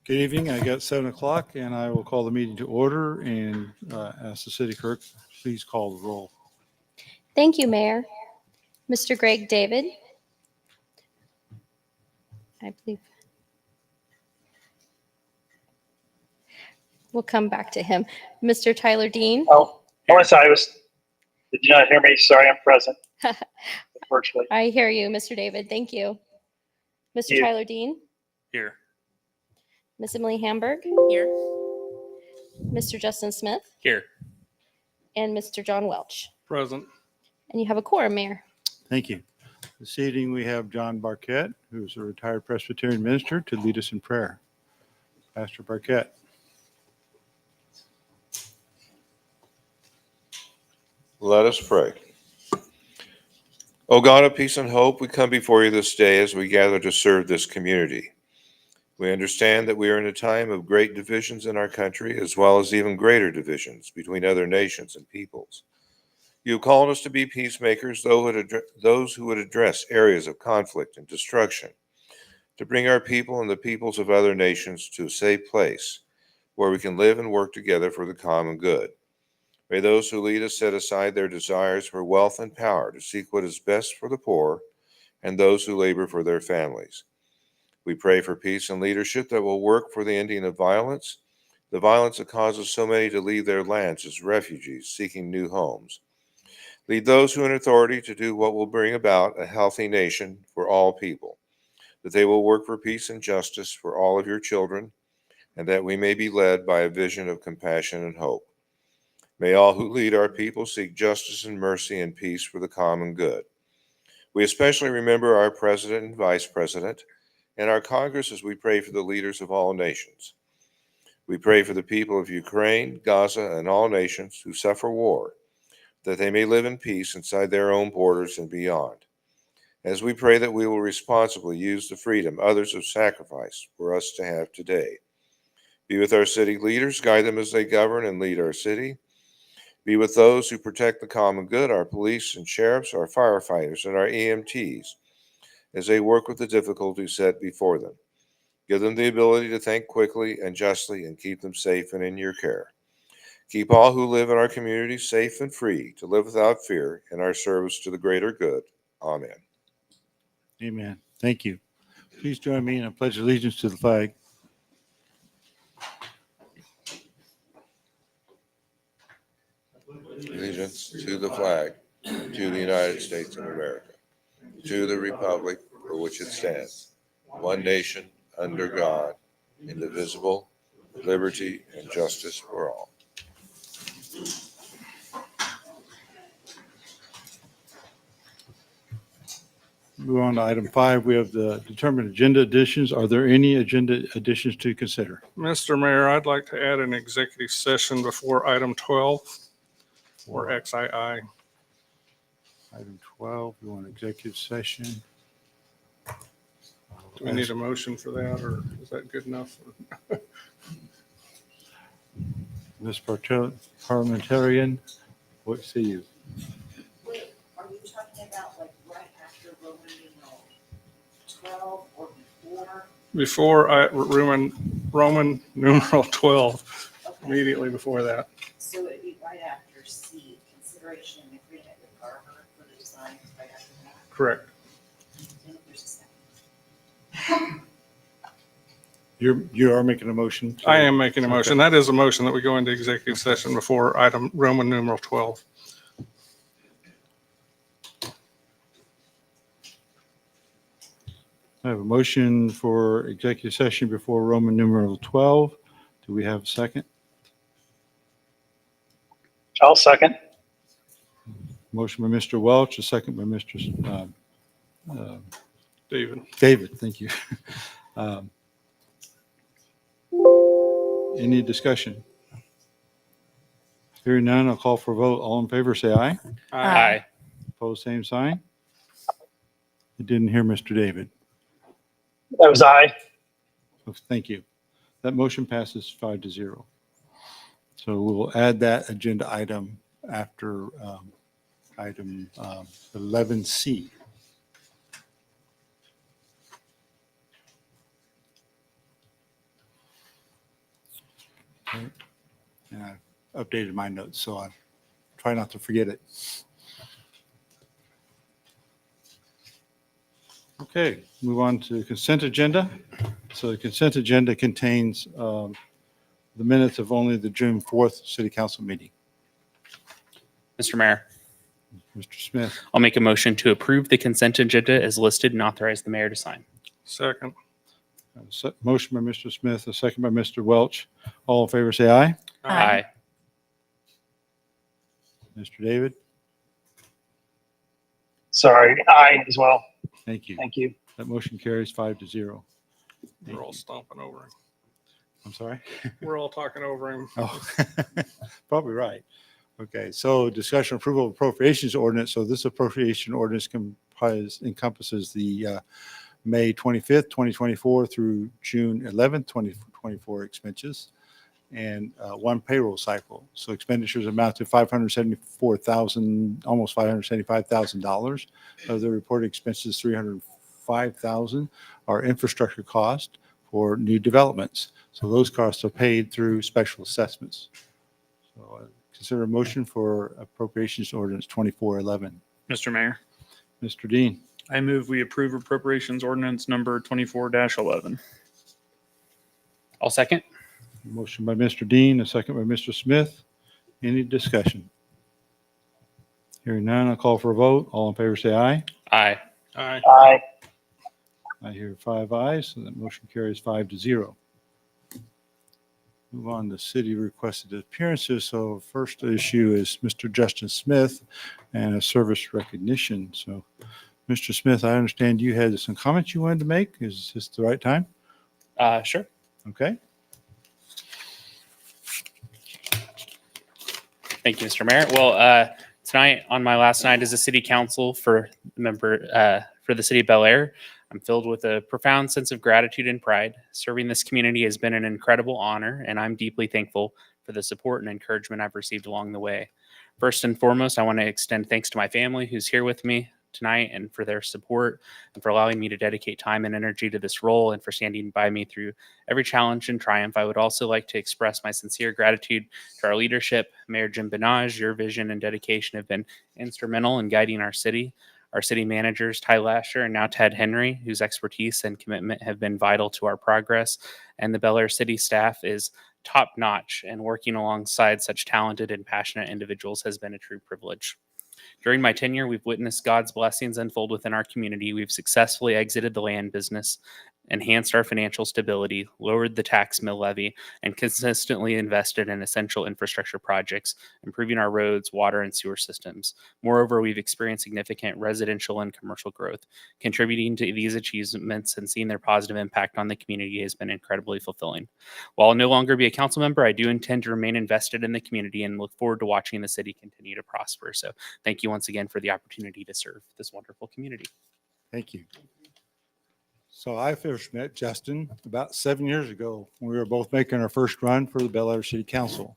Good evening. I got 7 o'clock and I will call the meeting to order and ask the city clerk, please call the roll. Thank you, Mayor. Mr. Greg David. I believe we'll come back to him. Mr. Tyler Dean. Oh, sorry. Did you not hear me? Sorry, I'm present virtually. I hear you, Mr. David. Thank you. Mr. Here. Tyler Dean. Here. Miss Emily Hamburg. Here. Mr. Justin Smith. Here. And Mr. John Welch. Present. And you have a quorum, Mayor. Thank you. This evening we have John Barquette, who's a retired Presbyterian minister, to lead us in prayer. Pastor Barquette. Let us pray. O God of peace and hope, we come before you this day as we gather to serve this community. We understand that we are in a time of great divisions in our country, as well as even greater divisions between other nations and peoples. You have called us to be peacemakers, those who would address areas of conflict and destruction, to bring our people and the peoples of other nations to a safe place where we can live and work together for the common good. May those who lead us set aside their desires for wealth and power to seek what is best for the poor and those who labor for their families. We pray for peace and leadership that will work for the ending of violence, the violence that causes so many to leave their lands as refugees seeking new homes. Lead those who are in authority to do what will bring about a healthy nation for all people, that they will work for peace and justice for all of your children, and that we may be led by a vision of compassion and hope. May all who lead our people seek justice and mercy and peace for the common good. We especially remember our president and vice president and our Congress as we pray for the leaders of all nations. We pray for the people of Ukraine, Gaza, and all nations who suffer war, that they may live in peace inside their own borders and beyond. As we pray that we will responsibly use the freedom others have sacrificed for us to have today. Be with our city leaders, guide them as they govern and lead our city. Be with those who protect the common good, our police and sheriffs, our firefighters, and our EMTs, as they work with the difficulties set before them. Give them the ability to think quickly and justly and keep them safe and in your care. Keep all who live in our community safe and free to live without fear in our service to the greater good. Amen. Amen. Thank you. Please join me in a pledge of allegiance to the flag. Allegiance to the flag, to the United States of America, to the republic for which it stands, one nation, under God, indivisible, with liberty and justice for all. Move on to item 5. We have the determined agenda additions. Are there any agenda additions to consider? Mr. Mayor, I'd like to add an executive session before item 12 or XII. Item 12, we want executive session. Do we need a motion for that, or is that good enough? Ms. Parliamentarian, what say you? Wait, are you talking about like right after Roman numeral 12 or before? Before Roman numeral 12, Okay. immediately before that. So it'd be right after C, consideration and agreement with Garber for the design, right after that. Correct. And if there's a second. You are making a motion? I am making a Okay. motion. That is a motion that we go into executive session before item Roman numeral 12. I have a motion for executive session before Roman numeral 12. Do we have a second? I'll second. Motion by Mr. Welch, a second by Mr. David. David. Thank you. Any discussion? Hearing none, I'll call for a vote. All in favor, say aye. Aye. Opposed, same sign. I didn't hear Mr. David. That was I. Oh, thank you. That motion passes 5-0. So we will add that agenda item after item 11C. And I updated my notes, so I try not to forget it. Okay, move on to consent agenda. So the consent agenda contains the minutes of only the June 4th city council meeting. Mr. Mayor, Mr. Smith, I'll make a motion to approve the consent agenda as listed and authorize the mayor to sign. Second. motion by Mr. Smith, a second by Mr. Welch. All in favor, say aye. Aye. Mr. David, Sorry, aye as well. thank you. Thank you. That motion carries 5-0. We're all stomping over him. I'm sorry? We're all talking over him. Oh, probably right. Okay, so discussion approval of appropriations ordinance. So this appropriation ordinance encompasses the May 25th, 2024 through June 11th, 2024 expenses and one payroll cycle. So expenditures amount to $574,000, almost $575,000. Of the reported expenses, $305,000 are infrastructure cost for new developments. So those costs are paid through special assessments. So consider a motion for appropriations ordinance 2411. Mr. Mayor, Mr. Dean, I move we approve appropriations ordinance number 24-11. I'll second. motion by Mr. Dean, a second by Mr. Smith. Any discussion? Hearing none, I'll call for a vote. All in favor, say aye. Aye. Aye. Aye. I hear 5 ayes, so that motion carries 5-0. Move on to city requested appearances. So first issue is Mr. Justin Smith and a service recognition. So Mr. Smith, I understand you had some comments you wanted to make. Is this the right time? Sure. Okay. Thank you, Mr. Mayor. Well, tonight on my last night as a city council for the city of Bel Aire, I'm filled with a profound sense of gratitude and pride. Serving this community has been an incredible honor, and I'm deeply thankful for the support and encouragement I've received along the way. First and foremost, I want to extend thanks to my family who's here with me tonight and for their support and for allowing me to dedicate time and energy to this role and for standing by me through every challenge and triumph. I would also like to express my sincere gratitude to our leadership. Mayor Jim Benage, your vision and dedication have been instrumental in guiding our city. Our city managers, Ty Lasher and now Ted Henry, whose expertise and commitment have been vital to our progress. And the Bel Aire city staff is top notch, and working alongside such talented and passionate individuals has been a true privilege. During my tenure, we've witnessed God's blessings unfold within our community. We've successfully exited the land business, enhanced our financial stability, lowered the tax mill levy, and consistently invested in essential infrastructure projects, improving our roads, water, and sewer systems. Moreover, we've experienced significant residential and commercial growth. Contributing to these achievements and seeing their positive impact on the community has been incredibly fulfilling. While I'll no longer be a council member, I do intend to remain invested in the community and look forward to watching the city continue to prosper. So thank you once again for the opportunity to serve this wonderful community. Thank you. So I first met Justin about 7 years ago when we were both making our first run for the Bel Aire City Council.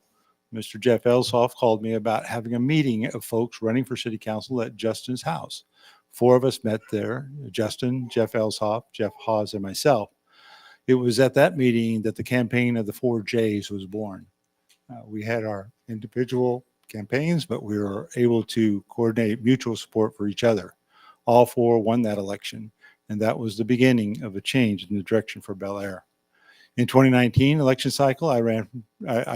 Mr. Jeff Elshoff called me about having a meeting of folks running for city council at Justin's house. 4 of us met there, Justin, Jeff Elshoff, Jeff Hawes, and myself. It was at that meeting that the campaign of the 4 J's was born. We had our individual campaigns, but we were able to coordinate mutual support for each other. All 4 won that election. And that was the beginning of a change in the direction for Bel Aire. In 2019 election cycle, I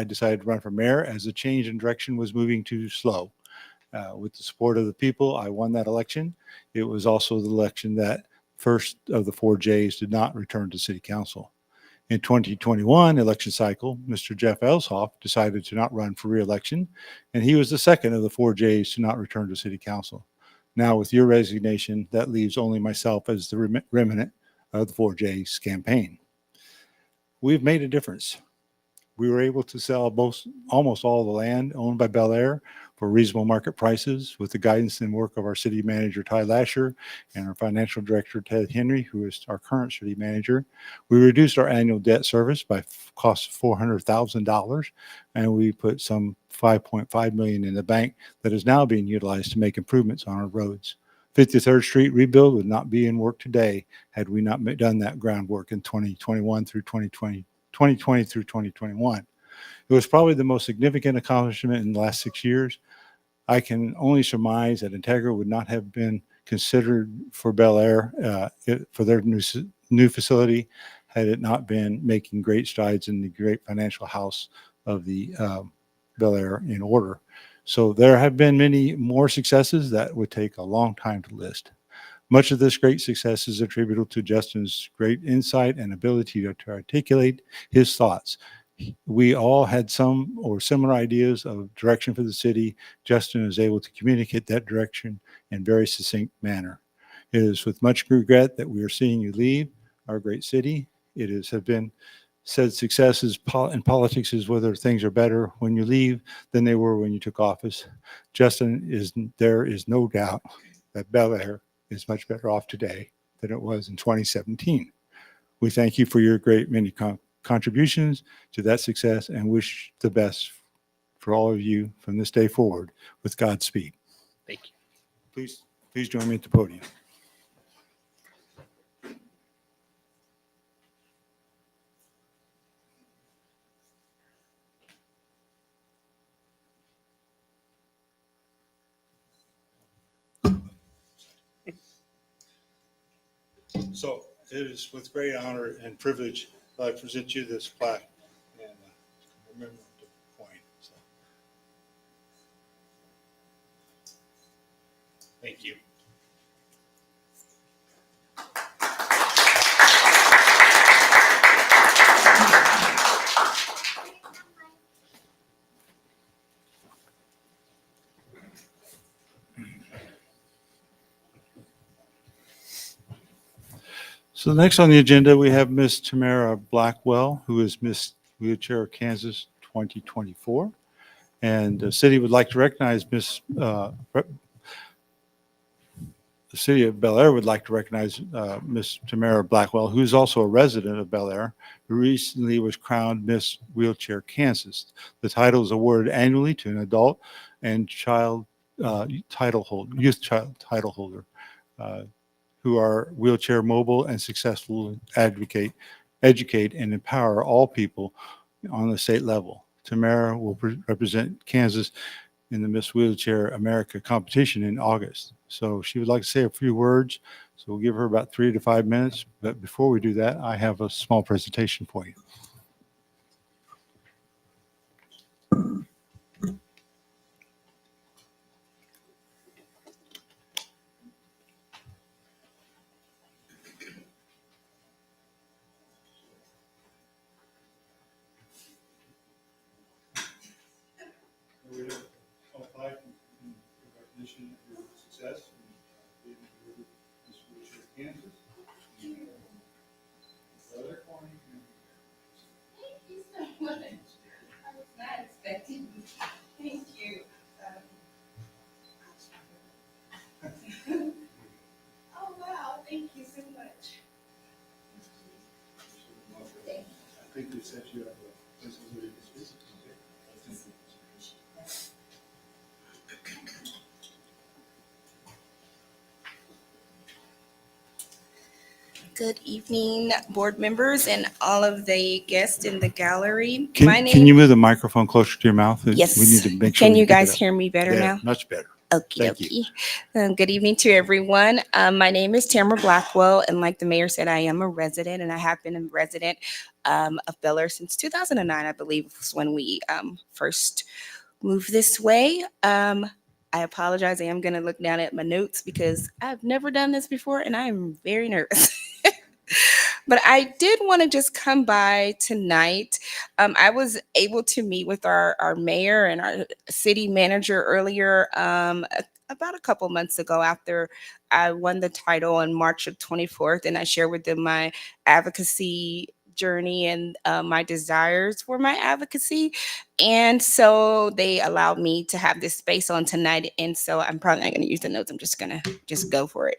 decided to run for mayor as the change in direction was moving too slow. With the support of the people, I won that election. It was also the election that first of the 4 J's did not return to city council. In 2021 election cycle, Mr. Jeff Elshoff decided to not run for re-election, and he was the second of the 4 J's to not return to city council. Now, with your resignation, that leaves only myself as the remnant of the 4 J's campaign. We've made a difference. We were able to sell almost all the land owned by Bel Aire for reasonable market prices with the guidance and work of our city manager, Ty Lasher, and our financial director, Ted Henry, who is our current city manager. We reduced our annual debt service by cost of $400,000, and we put some $5.5 million in the bank that is now being utilized to make improvements on our roads. 53rd Street rebuild would not be in work today had we not done that groundwork in 2020 through 2021. It was probably the most significant accomplishment in the last 6 years. I can only surmise that Integra would not have been considered for Bel Aire for their new facility had it not been making great strides in the great financial house of the Bel Aire in order. So there have been many more successes that would take a long time to list. Much of this great success is attributable to Justin's great insight and ability to articulate his thoughts. We all had some or similar ideas of direction for the city. Justin is able to communicate that direction in very succinct manner. It is with much regret that we are seeing you leave our great city. It is have been said success in politics is whether things are better when you leave than they were when you took office. There is no doubt that Bel Aire is much better off today than it was in 2017. We thank you for your great many contributions to that success and wish the best for all of you from this day forward with Godspeed. Thank you. Please join me at the podium. So it is with great honor and privilege that I present you this plaque and remember the point. So. Thank you. So next on the agenda, we have Miss Tamara Blackwell, who is Miss Wheelchair Kansas 2024. And the city would like to recognize the city of Bel Aire would like to recognize Miss Tamara Blackwell, who is also a resident of Bel Aire, who recently was crowned Miss Wheelchair Kansas. The title is awarded annually to an adult and child title holder, youth child title holder, who are wheelchair mobile and successful educate, and empower all people on the state level. Tamara will represent Kansas in the Miss Wheelchair America competition in August. So she would like to say a few words. So we'll give her about 3 to 5 minutes. But before we do that, I have a small presentation for you. Recognition of your success in Miss Wheelchair Kansas. Thank you so much. I was not expecting. Thank you. Oh, wow. Thank you so much. I think they set you up a place where you can speak. Good evening, board members and all of the guests in the gallery. Can you move the microphone closer to your mouth? Yes. We need to make sure Can we you pick it guys up. hear me better There, now? much better. Okie Thank dokie. Good evening to everyone. My name is Tamara Blackwell, and like the mayor said, I am a resident, and I have been a resident of Bel Aire since 2009, I believe, was when we first moved this way. I apologize. I am going to look down at my notes because I've never done this before, and I'm very nervous. But I did want to just come by tonight. I was able to meet with our mayor and our city manager earlier, about a couple months ago after I won the title on March of 24th, and I shared with them my advocacy journey and my desires for my advocacy. And so they allowed me to have this space on tonight. And so I'm probably not going to use the notes. I'm just going to just go for it.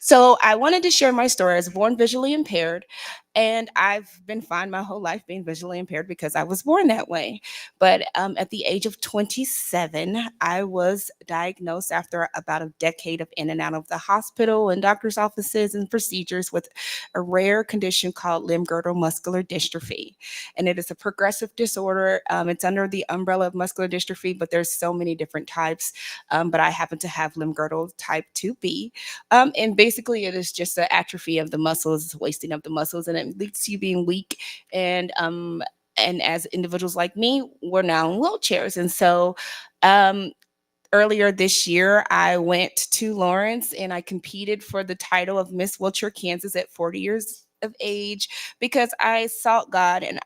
So I wanted to share my story. I was born visually impaired, and I've been fine my whole life being visually impaired because I was born that way. But at the age of 27, I was diagnosed after about a decade of in and out of the hospital and doctor's offices and procedures with a rare condition called limb-girdle muscular dystrophy. And it is a progressive disorder. It's under the umbrella of muscular dystrophy, but there's so many different types. But I happen to have limb-girdle type 2B. And basically, it is just an atrophy of the muscles, wasting of the muscles, and it leads to you being weak. And as individuals like me, we're now in wheelchairs. And so earlier this year, I went to Lawrence and I competed for the title of Miss Wheelchair Kansas at 40 years of age because I sought God and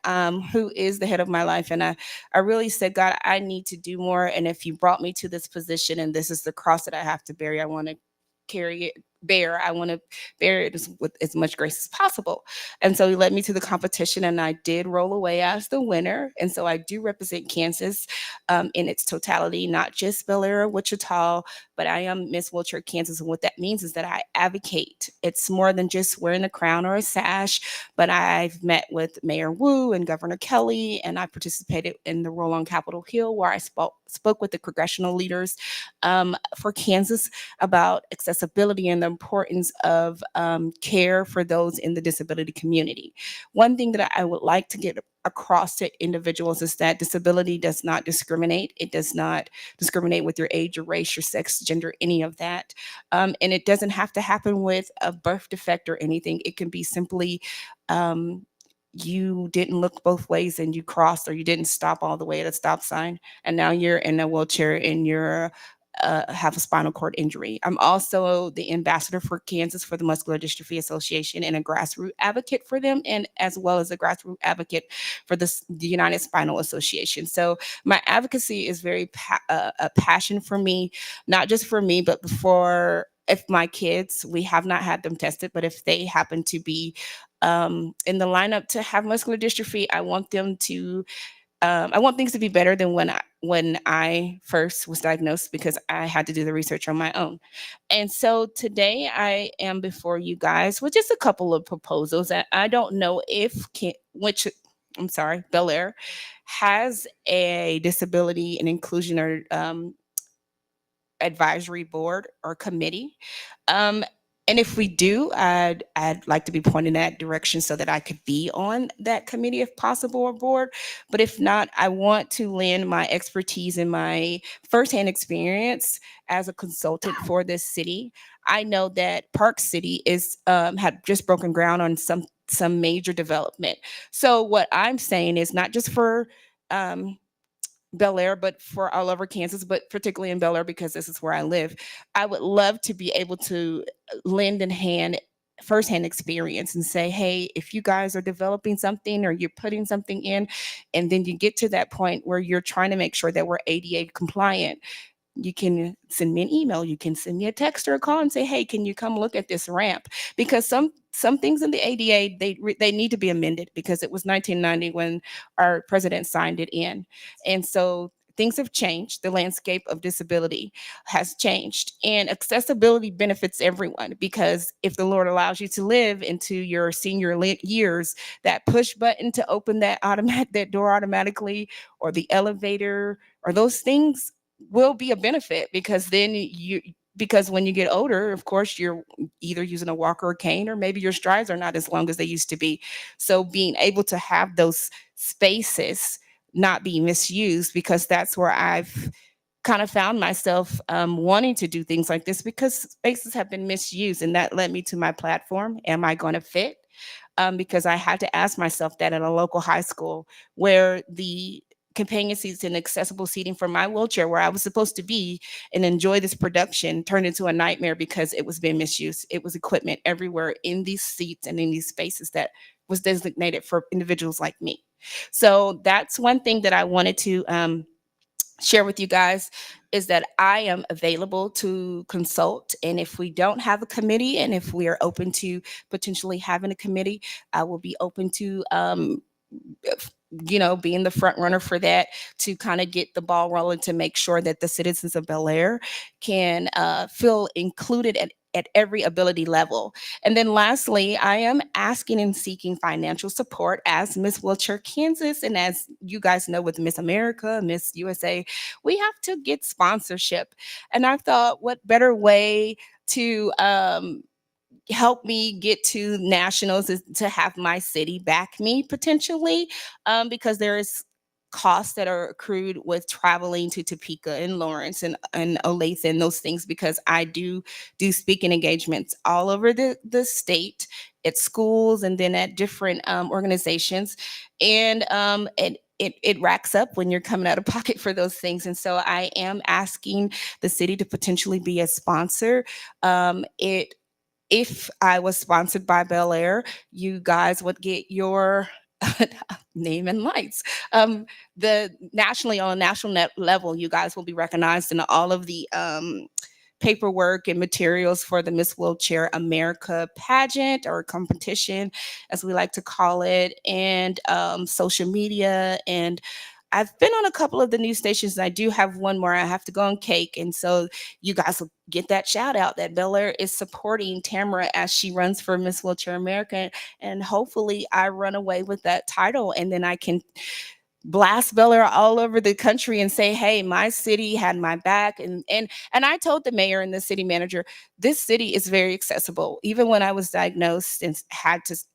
who is the head of my life. And I really said, God, I need to do more. And if you brought me to this position and this is the cross that I have to bear, I want to carry it I want to bear it with as much grace as possible. And so he led me to the competition and I did roll away as the winner. And so I do represent Kansas in its totality, not just Bel Aire, Wichita, but I am Miss Wheelchair Kansas. And what that means is that I advocate. It's more than just wearing a crown or a sash, but I've met with Mayor Wu and Governor Kelly, and I participated in the Roll on Capitol Hill where I spoke with the congressional leaders for Kansas about accessibility and the importance of care for those in the disability community. One thing that I would like to get across to individuals is that disability does not discriminate. It does not discriminate with your age, your race, your sex, gender, any of that. And it doesn't have to happen with a birth defect or anything. It can be simply you didn't look both ways and you crossed, or you didn't stop all the way at a stop sign, and now you're in a wheelchair and you're have a spinal cord injury. I'm also the ambassador for Kansas for the Muscular Dystrophy Association and a grassroots advocate for them, and as well as a grassroots advocate for the United Spinal Association. So my advocacy is very a passion for me, not just for me, but for if my kids, we have not had them tested, but if they happen to be in the lineup to have muscular dystrophy, I want them to I want things to be better than when I first was diagnosed because I had to do the research on my own. And so today I am before you guys with just a couple of proposals. I don't know if Bel Aire has a disability and inclusion or advisory board or committee. Um, and if we do, I'd like to be pointed in that direction so that I could be on that committee if possible or board. But if not, I want to lend my expertise and my firsthand experience as a consultant for this city. I know that Park City is had just broken ground on some major development. So what I'm saying is not just for Bel Aire, but for all over Kansas, but particularly in Bel Aire because this is where I live. I would love to be able to lend a hand firsthand experience and say, hey, if you guys are developing something or you're putting something in, and then you get to that point where you're trying to make sure that we're ADA compliant, you can send me an email, you can send me a text or a call and say, hey, can you come look at this ramp? Because some things in the ADA, they need to be amended because it was 1990 when our president signed it in. And so things have changed. The landscape of disability has changed, and accessibility benefits everyone because if the Lord allows you to live into your senior years, that push button to open that door automatically, or the elevator, or those things will be a benefit because because when you get older, of course, you're either using a walker or cane, or maybe your strides are not as long as they used to be. So being able to have those spaces not be misused, because that's where I've kind of found myself wanting to do things like this because spaces have been misused. And that led me to my platform. Am I going to fit? Because I had to ask myself that at a local high school where the companion seats and accessible seating for my wheelchair, where I was supposed to be and enjoy this production, turned into a nightmare because it was being misused. It was equipment everywhere in these seats and in these spaces that was designated for individuals like me. So that's one thing that I wanted to share with you guys, is that I am available to consult. And if we don't have a committee, and if we are open to potentially having a committee, I will be open to being the front runner for that, to kind of get the ball rolling, to make sure that the citizens of Bel Aire can feel included at every ability level. And then lastly, I am asking and seeking financial support as Miss Wheelchair Kansas. And as you guys know, with Miss America, Miss USA, we have to get sponsorship. And I thought, what better way to help me get to nationals is to have my city back me potentially, because there is costs that are accrued with traveling to Topeka and Lawrence and Olathe and those things, because I do speaking engagements all over the state, at schools and then at different organizations. And it racks up when you're coming out of pocket for those things. And so I am asking the city to potentially be a sponsor. If I was sponsored by Bel Aire, you guys would get your name and lights. The nationally, on a national level, you guys will be recognized in all of the paperwork and materials for the Miss Wheelchair America pageant, or competition, as we like to call it, and social media. And I've been on a couple of the news stations, and I do have one more. I have to go on Cake. And so you guys will get that shout out that Bel Aire is supporting Tamara as she runs for Miss Wheelchair America. And hopefully I run away with that title, and then I can blast Bel Aire all over the country and say, hey, my city had my back. And I told the mayor and the city manager, this city is very accessible. Even when I was diagnosed and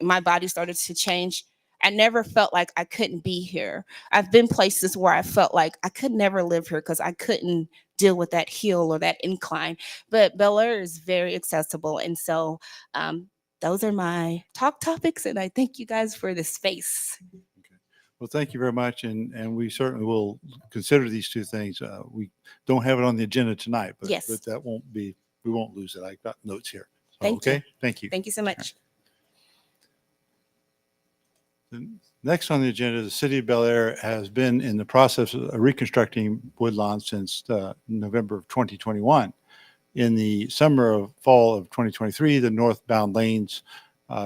my body started to change, I never felt like I couldn't be here. I've been places where I felt like I could never live here because I couldn't deal with that hill or that incline. But Bel Aire is very accessible. And so those are my talk topics. And I thank you guys for the space. Well, thank you very much, and we certainly will consider these two things. We don't have it on the agenda tonight, but Yes. but that won't be, we won't lose it. I got notes here. So, Thank you. okay, thank you. Thank you so much. The next on the agenda, the city of Bel Aire has been in the process of reconstructing Woodlawn since November of 2021. In the fall of 2023, the northbound lanes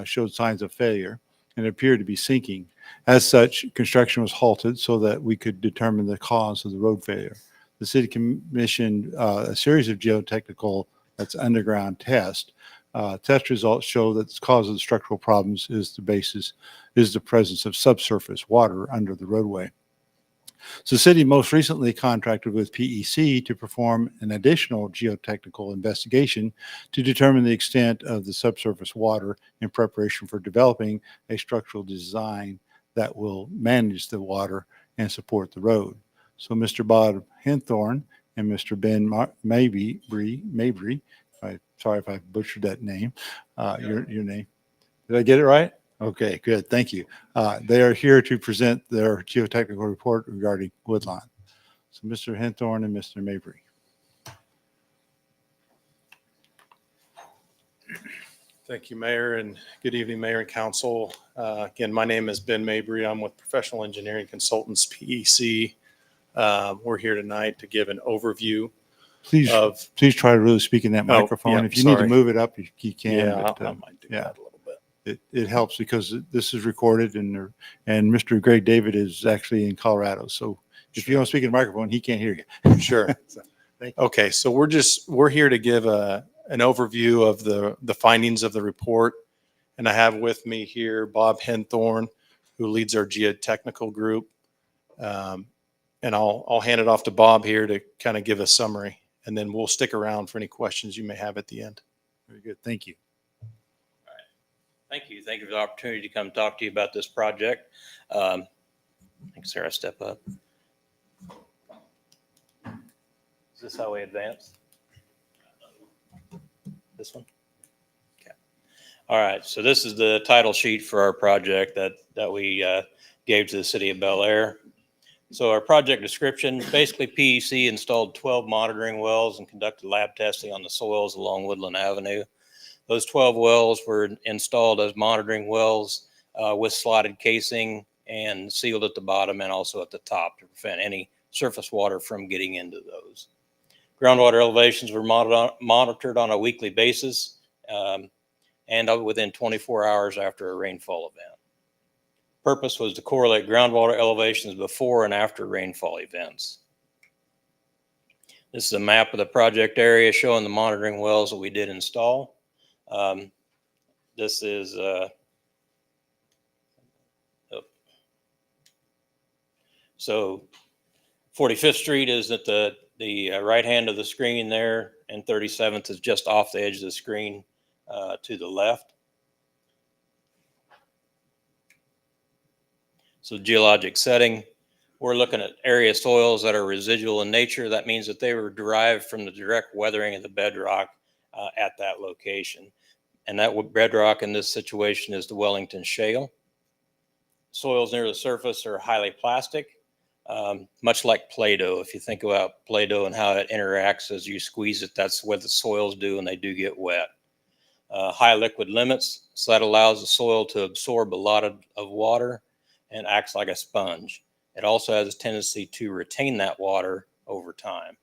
showed signs of failure and appeared to be sinking. As such, construction was halted so that we could determine the cause of the road failure. The city commissioned a series of geotechnical, that's underground test. Test results show that the cause of the structural problems is the presence of subsurface water under the roadway. So the city most recently contracted with PEC to perform an additional geotechnical investigation to determine the extent of the subsurface water in preparation for developing a structural design that will manage the water and support the road. So Mr. Bob Henthorn and Mr. Ben Mabry, sorry if I butchered that name, your name. Did I get it right? Okay, good. Thank you. They are here to present their geotechnical report regarding Woodlawn. So Mr. Henthorn and Mr. Mabry. Thank you, Mayor, and good evening, Mayor and Council. Again, my name is Ben Mabry. I'm with Professional Engineering Consultants, PEC. We're here tonight to give an overview Please try to really speak in that Oh, microphone. yeah, If you need to sorry. move it up, you can. Yeah, but, I might do yeah. that a little bit. It helps because this is recorded, and Mr. Greg David is actually in Colorado. So if you don't speak in the microphone, he can't hear you. Sure. So, thank Okay, so we're here to give an overview of the findings of the report. And I have with me here Bob Henthorn, who leads our geotechnical group. And I'll hand it off to Bob here to kind of give a summary, and then we'll stick around for any questions you may have at the end. Very good. Thank you. Thank you. Thank you for the opportunity to come talk to you about this project. Thanks, Sarah. Step up. Is this how we advance? This one? Okay. All right. So this is the title sheet for our project that we gave to the city of Bel Aire. So our project description, basically PEC installed 12 monitoring wells and conducted lab testing on the soils along Woodland Avenue. Those 12 wells were installed as monitoring wells with slotted casing and sealed at the bottom and also at the top to prevent any surface water from getting into those. Groundwater elevations were monitored on a weekly basis and within 24 hours after a rainfall event. Purpose was to correlate groundwater elevations before and after rainfall events. This is a map of the project area showing the monitoring wells that we did install. This is so 45th Street is at the right hand of the screen there, and 37th is just off the edge of the screen to the left. So geologic setting, we're looking at area soils that are residual in nature. That means that they were derived from the direct weathering of the bedrock at that location. And that bedrock in this situation is the Wellington Shale. Soils near the surface are highly plastic, much like Play-Doh. If you think about Play-Doh and how it interacts as you squeeze it, that's what the soils do, and they do get wet. High liquid limits, so that allows the soil to absorb a lot of water and acts like a sponge. It also has a tendency to retain that water over time.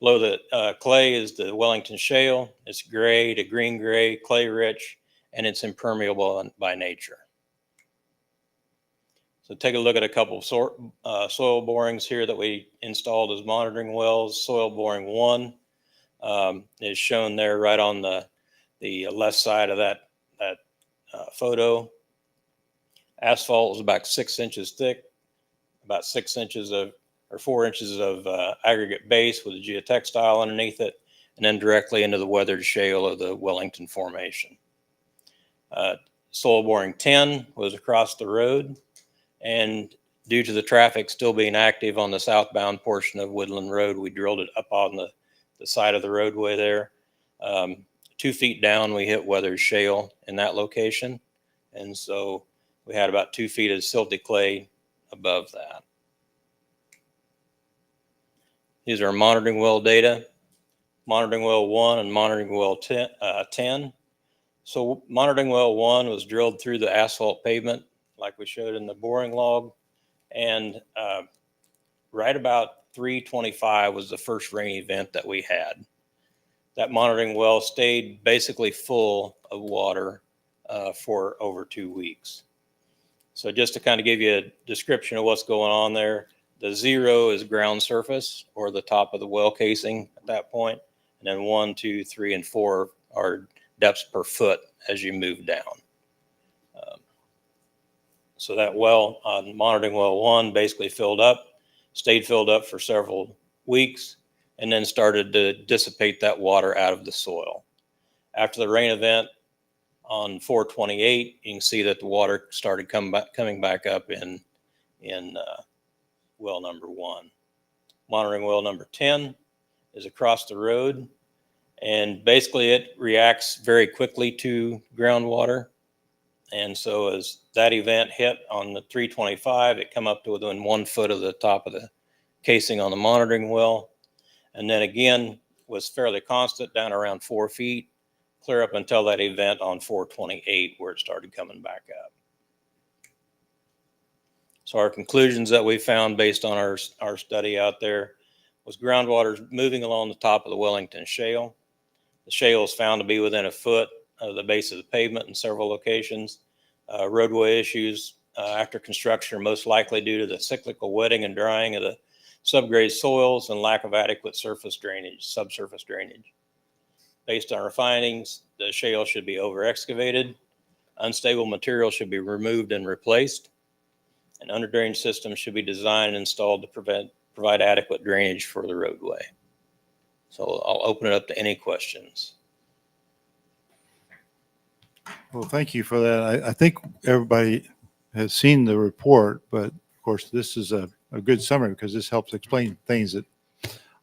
Below the clay is the Wellington Shale. It's gray to green gray, clay rich, and it's impermeable by nature. So take a look at a couple of soil borings here that we installed as monitoring wells. Soil boring 1 is shown there right on the left side of that photo. Asphalt is about 6 inches thick, about 6 inches or 4 inches of aggregate base with a geotextile underneath it, and then directly into the weathered shale of the Wellington Formation. Soil boring 10 was across the road, and due to the traffic still being active on the southbound portion of Woodland Road, we drilled it up on the side of the roadway there. 2 feet down, we hit weathered shale in that location, and so we had about 2 feet of silty clay above that. These are monitoring well data, monitoring well 1 and monitoring well 10. So monitoring well 1 was drilled through the asphalt pavement like we showed in the boring log. And right about 3:25 was the first rain event that we had. That monitoring well stayed basically full of water for over 2 weeks. So just to kind of give you a description of what's going on there, the 0 is ground surface or the top of the well casing at that point. And then 1, 2, 3, and 4 are depths per foot as you move down. So that well, monitoring well 1 basically stayed filled up for several weeks, and then started to dissipate that water out of the soil. After the rain event on 4/28, you can see that the water started coming back up in well number 1. Monitoring well number 10 is across the road, and basically it reacts very quickly to groundwater. And so as that event hit on the 3/25, it come up to within 1 foot of the top of the casing on the monitoring well. And then again was fairly constant down around 4 feet, clear up until that event on 4/28 where it started coming back up. So our conclusions that we found based on our study out there was groundwater moving along the top of the Wellington Shale. The shale is found to be within a foot of the base of the pavement in several locations. Roadway issues after construction are most likely due to the cyclical wetting and drying of the subgrade soils and lack of adequate subsurface drainage. Based on our findings, the shale should be over excavated. Unstable material should be removed and replaced. An under drainage system should be designed and installed to provide adequate drainage for the roadway. So I'll open it up to any questions. Well, thank you for that. I think everybody has seen the report, but of course, this is a good summary because this helps explain things that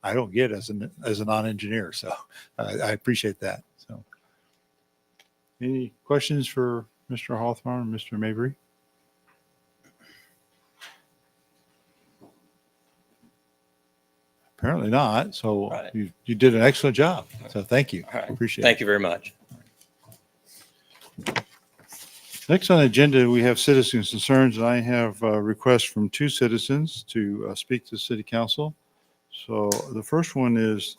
I don't get as a non-engineer. So I appreciate that. So any questions for Mr. Hawthorne, Mr. Mabry? Apparently not. So Right. you did an excellent job. So thank you. All right. Appreciate it. Thank you very much. Next on the agenda, we have citizens' concerns, and I have requests from 2 citizens to speak to City Council. So the first one is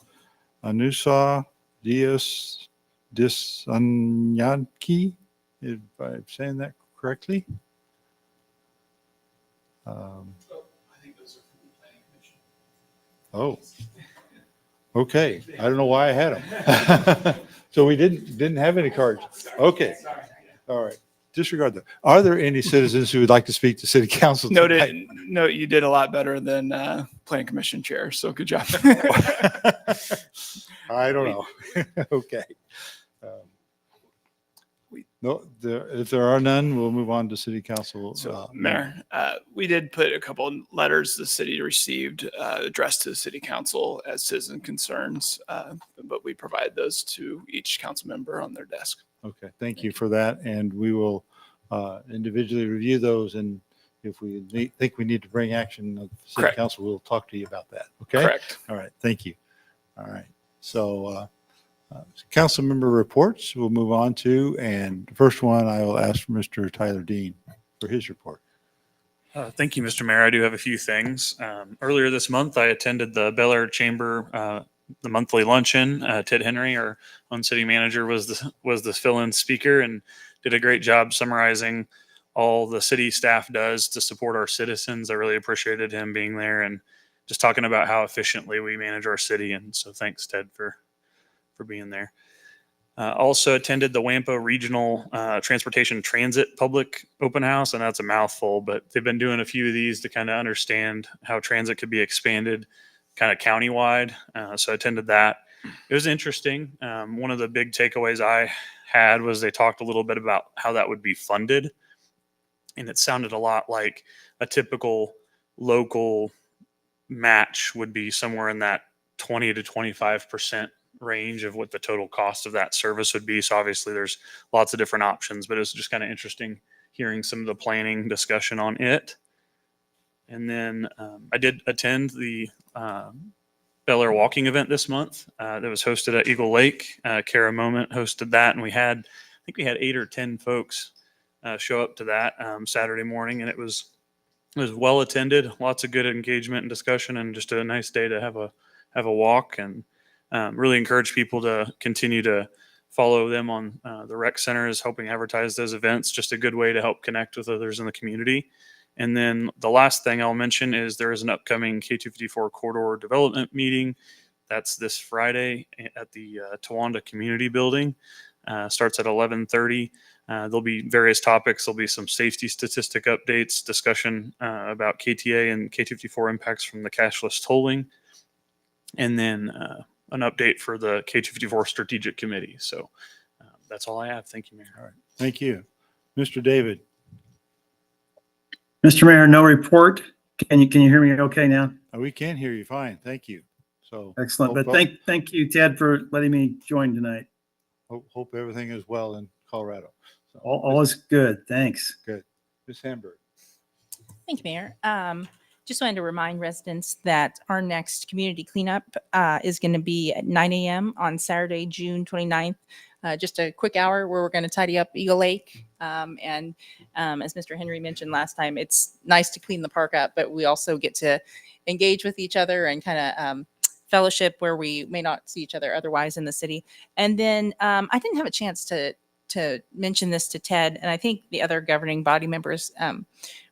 Anusa Diaz Disanyanki, if I'm saying that correctly. Oh, okay. I don't know why I had them. So we didn't have any cards. Okay. All right. Disregard that. Are there any citizens who would like to speak to city council tonight? No, you did a lot better than planning commission chair. So good job. I don't know. Okay. No, if there are none, we'll move on to city council. So, Mayor, we did put a couple of letters the city received addressed to the city council as citizen concerns, but we provide those to each council member on their desk. Okay, thank you for that. And we will individually review those. And if we think we need to bring action of city Correct. council, we'll talk to you about that. Okay? Correct. All right, thank you. All right. So council member reports we'll move on to. And the first one, I will ask for Mr. Tyler Dean for his report. Thank you, Mr. Mayor. I do have a few things. Earlier this month, I attended the Bel Aire Chamber, the monthly luncheon. Ted Henry, our own city manager, was the fill-in speaker and did a great job summarizing all the city staff does to support our citizens. I really appreciated him being there and just talking about how efficiently we manage our city. And so thanks, Ted, for being there. Also attended the Wampa Regional Transportation Transit Public Open House, and that's a mouthful, but they've been doing a few of these to kind of understand how transit could be expanded kind of countywide. So I attended that. It was interesting. One of the big takeaways I had was they talked a little bit about how that would be funded. And it sounded a lot like a typical local match would be somewhere in that 20 to 25% range of what the total cost of that service would be. So obviously there's lots of different options, but it was just kind of interesting hearing some of the planning discussion on it. And then I did attend the Bel Aire walking event this month that was hosted at Eagle Lake. Kara Moment hosted that, and I think we had 8 or 10 folks show up to that Saturday morning, and it was well attended. Lots of good engagement and discussion, and just a nice day to have a walk. And really encourage people to continue to follow them on the rec center is helping advertise those events. Just a good way to help connect with others in the community. And then the last thing I'll mention is there is an upcoming K254 corridor development meeting. That's this Friday at the Towanda Community Building. Starts at 11:30. There'll be various topics. There'll be some safety statistic updates, discussion about KTA and K254 impacts from the cashless tolling, and then an update for the K254 Strategic Committee. So that's all I have. Thank you, Mayor. All right, thank you. Mr. David. Mr. Mayor, no report. Can you hear me okay now? We can hear you fine. Thank you. So Excellent. But thank you, Ted, for letting me join tonight. Hope everything is well in Colorado. So, All is good. Thanks. good. Ms. Hamburg. Thank you, Mayor. Just wanted to remind residents that our next community cleanup is going to be at 9 a.m. on Saturday, June 29th. Just a quick hour where we're going to tidy up Eagle Lake. And as Mr. Henry mentioned last time, it's nice to clean the park up, but we also get to engage with each other and kind of fellowship where we may not see each other otherwise in the city. And then I didn't have a chance to mention this to Ted, and I think the other governing body members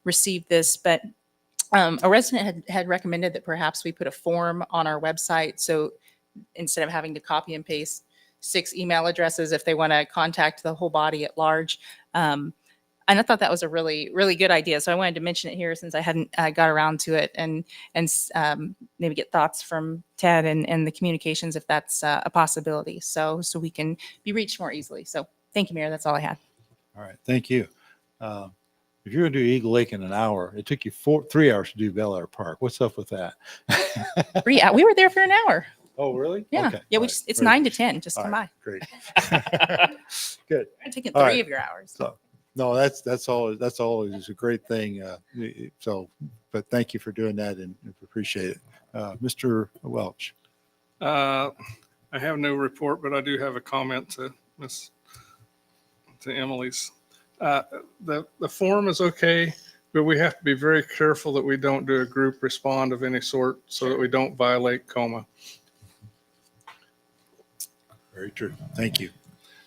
received this, but a resident had recommended that perhaps we put a form on our website. So instead of having to copy and paste 6 email addresses, if they want to contact the whole body at large. And I thought that was a really, really good idea. So I wanted to mention it here since I hadn't got around to it, and maybe get thoughts from Ted and the communications if that's a possibility. So we can be reached more easily. So thank you, Mayor. That's all I had. All right, thank you. If you're going to do Eagle Lake in an hour, it took you 3 hours to do Bel Aire Park. What's up with that? 3 hours. We were there for an hour. Oh, really? Yeah. Okay. Yeah. All It's right. 9 to 10. Just All come right. by. Great. Good. I'm taking All 3 right. of your hours. So, no, that's always a great thing. But thank you for doing that, and appreciate it. Mr. Welch. I have no report, but I do have a comment to Emily's. The form is okay, but we have to be very careful that we don't do a group respond of any sort so that we don't violate COMA. Very true. Thank you.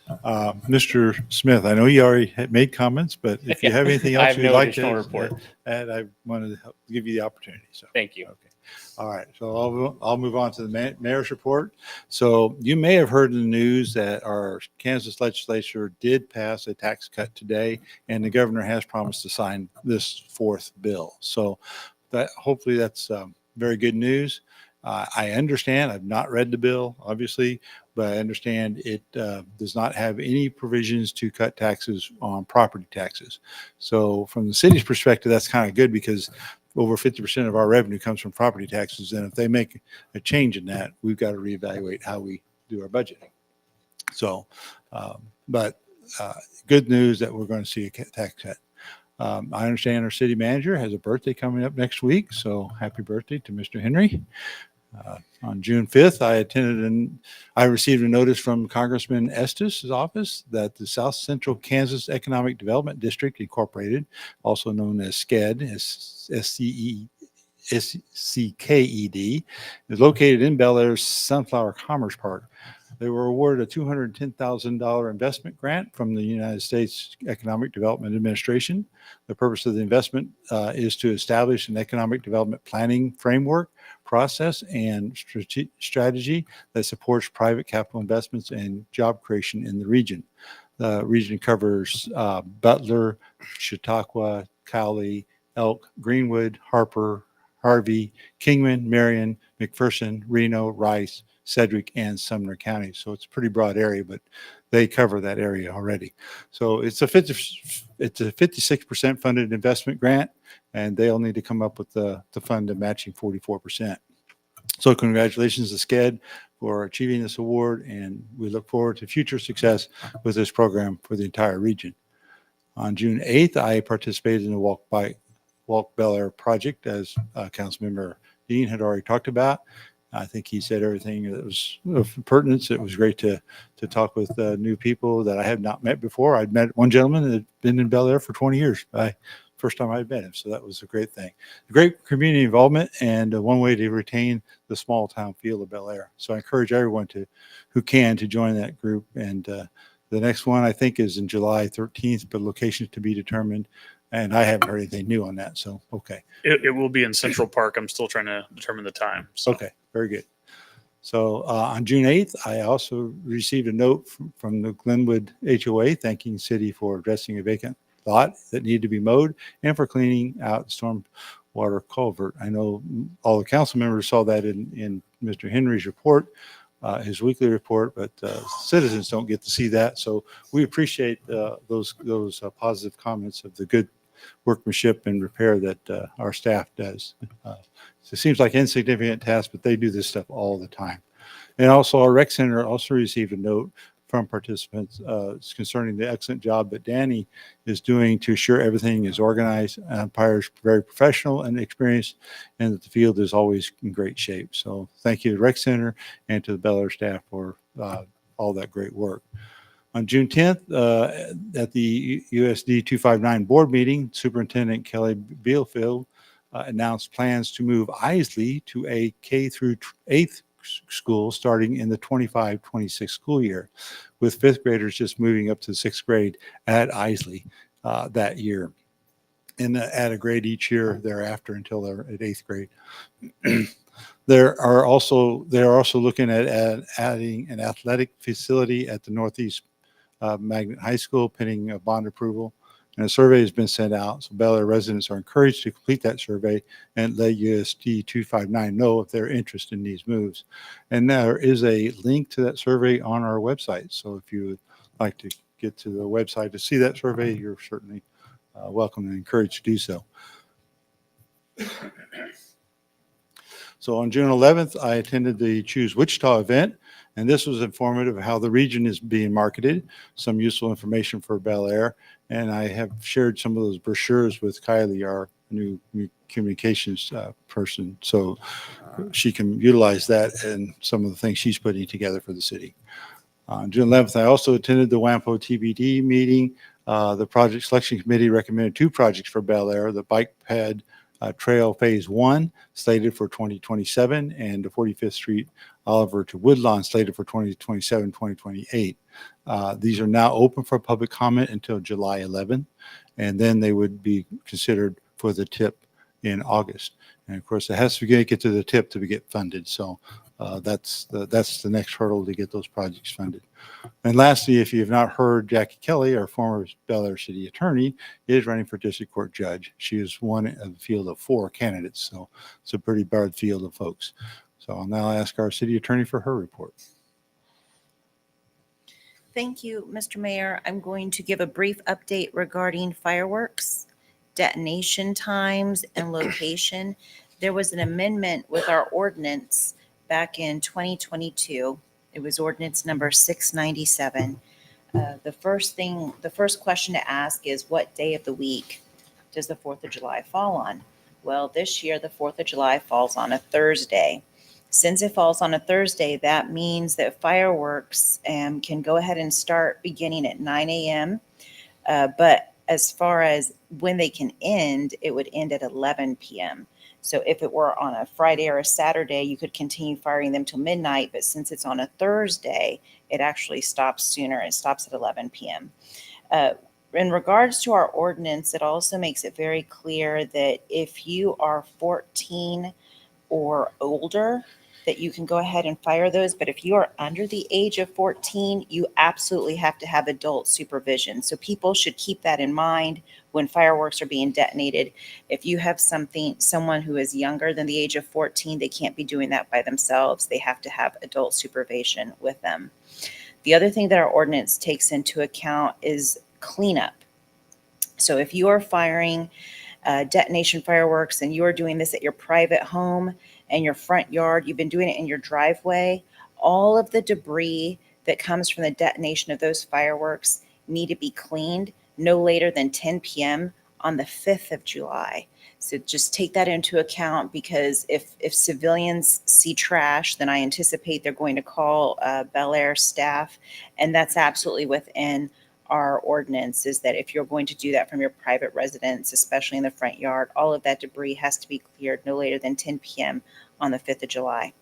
Mr. Smith, I know you already had made comments, but if you Yeah. have anything I else have you'd no like additional to report. add, I wanted to give you the opportunity. So, Thank you. okay. All right. So I'll move on to the mayor's report. So you may have heard in the news that our Kansas legislature did pass a tax cut today, and the governor has promised to sign this fourth bill. So that hopefully that's very good news. I understand, I've not read the bill, obviously, but I understand it does not have any provisions to cut taxes on property taxes. So from the city's perspective, that's kind of good because over 50% of our revenue comes from property taxes. And if they make a change in that, we've got to reevaluate how we do our budgeting. So, but good news that we're going to see a tax cut. I understand our city manager has a birthday coming up next week. So happy birthday to Mr. Henry. On June 5th, I received a notice from Congressman Estes' office that the South Central Kansas Economic Development District Incorporated, also known as SCED, SCKED, is located in Bel Aire's Sunflower Commerce Park. They were awarded a $210,000 investment grant from the United States Economic Development Administration. The purpose of the investment is to establish an economic development planning framework, process, and strategy that supports private capital investments and job creation in the region. The region covers Butler, Chautauqua, Cowley, Elk, Greenwood, Harper, Harvey, Kingman, Marion, McPherson, Reno, Rice, Sedgwick, and Sumner County. So it's a pretty broad area, but they cover that area already. So it's a 56% funded investment grant, and they'll need to come up with the fund of matching 44%. So congratulations to SCED for achieving this award, and we look forward to future success with this program for the entire region. On June 8th, I participated in the Walk Bel Aire project, as Councilmember Dean had already talked about. I think he said everything that was of pertinence. It was great to talk with new people that I had not met before. I'd met one gentleman that had been in Bel Aire for 20 years. First time I'd met him, so that was a great thing. Great community involvement, and one way to retain the small town feel of Bel Aire. So I encourage everyone who can to join that group. And the next one I think is in July 13th, but location to be determined. And I haven't heard anything new on that. So, okay. It will be in Central Park. I'm still trying to determine the time. So. Okay, very good. So on June 8th, I also received a note from the Glenwood HOA thanking the city for addressing a vacant lot that needed to be mowed and for cleaning out stormwater culvert. I know all the council members saw that in Mr. Henry's report, his weekly report, but citizens don't get to see that. So we appreciate those positive comments of the good workmanship and repair that our staff does. It seems like insignificant tasks, but they do this stuff all the time. And also our rec center also received a note from participants concerning the excellent job that Danny is doing to ensure everything is organized. Umpire is very professional and experienced, and that the field is always in great shape. So thank you to the rec center and to the Bel Aire staff for all that great work. On June 10th, at the USD 259 board meeting, Superintendent Kelly Bielfield announced plans to move Isley to a K through 8th school starting in the 25-26 school year, with fifth graders just moving up to sixth grade at Isley that year, and add a grade each year thereafter until they're at eighth grade. They are also looking at adding an athletic facility at the Northeast Magnet High School, pending a bond approval. And a survey has been sent out. So Bel Aire residents are encouraged to complete that survey and let USD 259 know if they're interested in these moves. And there is a link to that survey on our website. So if you would like to get to the website to see that survey, you're certainly welcome and encouraged to do so. So on June 11th, I attended the Choose Wichita event, and this was informative of how the region is being marketed, some useful information for Bel Aire, and I have shared some of those brochures with Kylie, our new communications person, so she can utilize that and some of the things she's putting together for the city. On June 11th, I also attended the WAMPO TBD meeting. The project selection committee recommended 2 projects for Bel Aire: the bike ped Trail Phase 1, slated for 2027, and the 45th Street Oliver to Woodlawn slated for 2027, 2028. These are now open for public comment until July 11th, and then they would be considered for the tip in August. And of course, it has to get to the tip to get funded. So that's the next hurdle to get those projects funded. And lastly, if you have not heard, Jackie Kelly, our former Bel Aire City Attorney, is running for District Court Judge. She is one of a field of 4 candidates, so it's a pretty broad field of folks. So I'll now ask our City Attorney for her report. Thank you, Mr. Mayor. I'm going to give a brief update regarding fireworks, detonation times, and location. There was an amendment with our ordinance back in 2022. It was ordinance number 697. The first question to ask is, what day of the week does the 4th of July fall on? Well, this year, the 4th of July falls on a Thursday. Since it falls on a Thursday, that means that fireworks can go ahead and start beginning at 9 a.m. But as far as when they can end, it would end at 11 p.m. So if it were on a Friday or a Saturday, you could continue firing them till midnight. But since it's on a Thursday, it actually stops sooner. It stops at 11 p.m. In regards to our ordinance, it also makes it very clear that if you are 14 or older, that you can go ahead and fire those. But if you are under the age of 14, you absolutely have to have adult supervision. So people should keep that in mind when fireworks are being detonated. If you have someone who is younger than the age of 14, they can't be doing that by themselves. They have to have adult supervision with them. The other thing that our ordinance takes into account is cleanup. So if you are firing detonation fireworks and you are doing this at your private home and your front yard, you've been doing it in your driveway, all of the debris that comes from the detonation of those fireworks need to be cleaned no later than 10 p.m. on the 5th of July. So just take that into account, because if civilians see trash, then I anticipate they're going to call Bel Aire staff, and that's absolutely within our ordinance, is that if you're going to do that from your private residence, especially in the front yard, all of that debris has to be cleared no later than 10 p.m. on the 5th of July.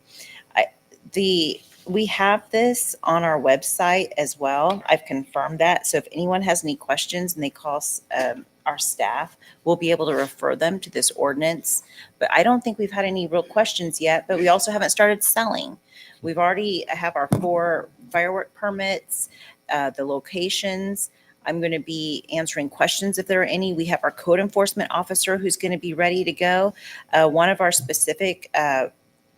We have this on our website as well. I've confirmed that. So if anyone has any questions and they call our staff, we'll be able to refer them to this ordinance. But I don't think we've had any real questions yet, but we also haven't started selling. We've already have our 4 firework permits, the locations. I'm going to be answering questions if there are any. We have our code enforcement officer who's going to be ready to go. One of our specific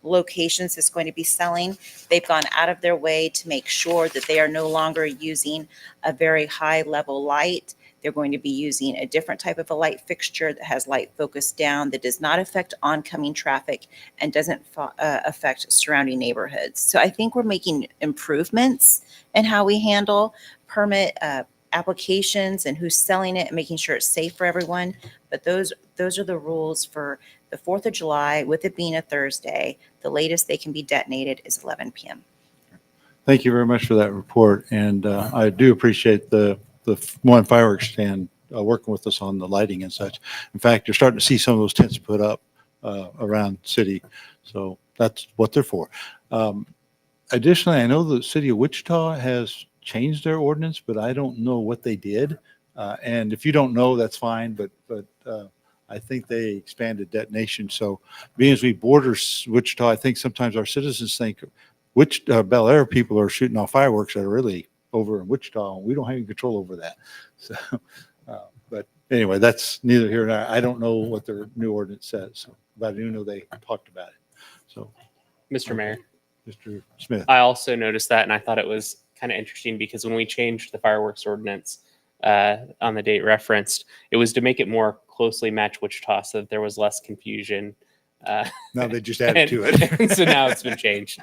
locations is going to be selling. They've gone out of their way to make sure that they are no longer using a very high level light. They're going to be using a different type of a light fixture that has light focused down, that does not affect oncoming traffic and doesn't affect surrounding neighborhoods. So I think we're making improvements in how we handle permit applications and who's selling it and making sure it's safe for everyone. But those are the rules for the 4th of July, with it being a Thursday. The latest they can be detonated is 11 p.m. Thank you very much for that report. And I do appreciate the one fireworks stand working with us on the lighting and such. In fact, you're starting to see some of those tents put up around city. So that's what they're for. Additionally, I know the city of Wichita has changed their ordinance, but I don't know what they did. And if you don't know, that's fine. But I think they expanded detonation. So being as we border Wichita, I think sometimes our citizens think Bel Aire people are shooting off fireworks that are really over in Wichita, and we don't have any control over that. So, but anyway, that's neither here nor there. I don't know what their new ordinance says, so, but I do know they talked about it. So, Mr. Mayor, Mr. Smith. I also noticed that, and I thought it was kind of interesting because when we changed the fireworks ordinance on the date referenced, it was to make it more closely match Wichita so that there was less confusion. Now they just added to it. And so now it's been changed.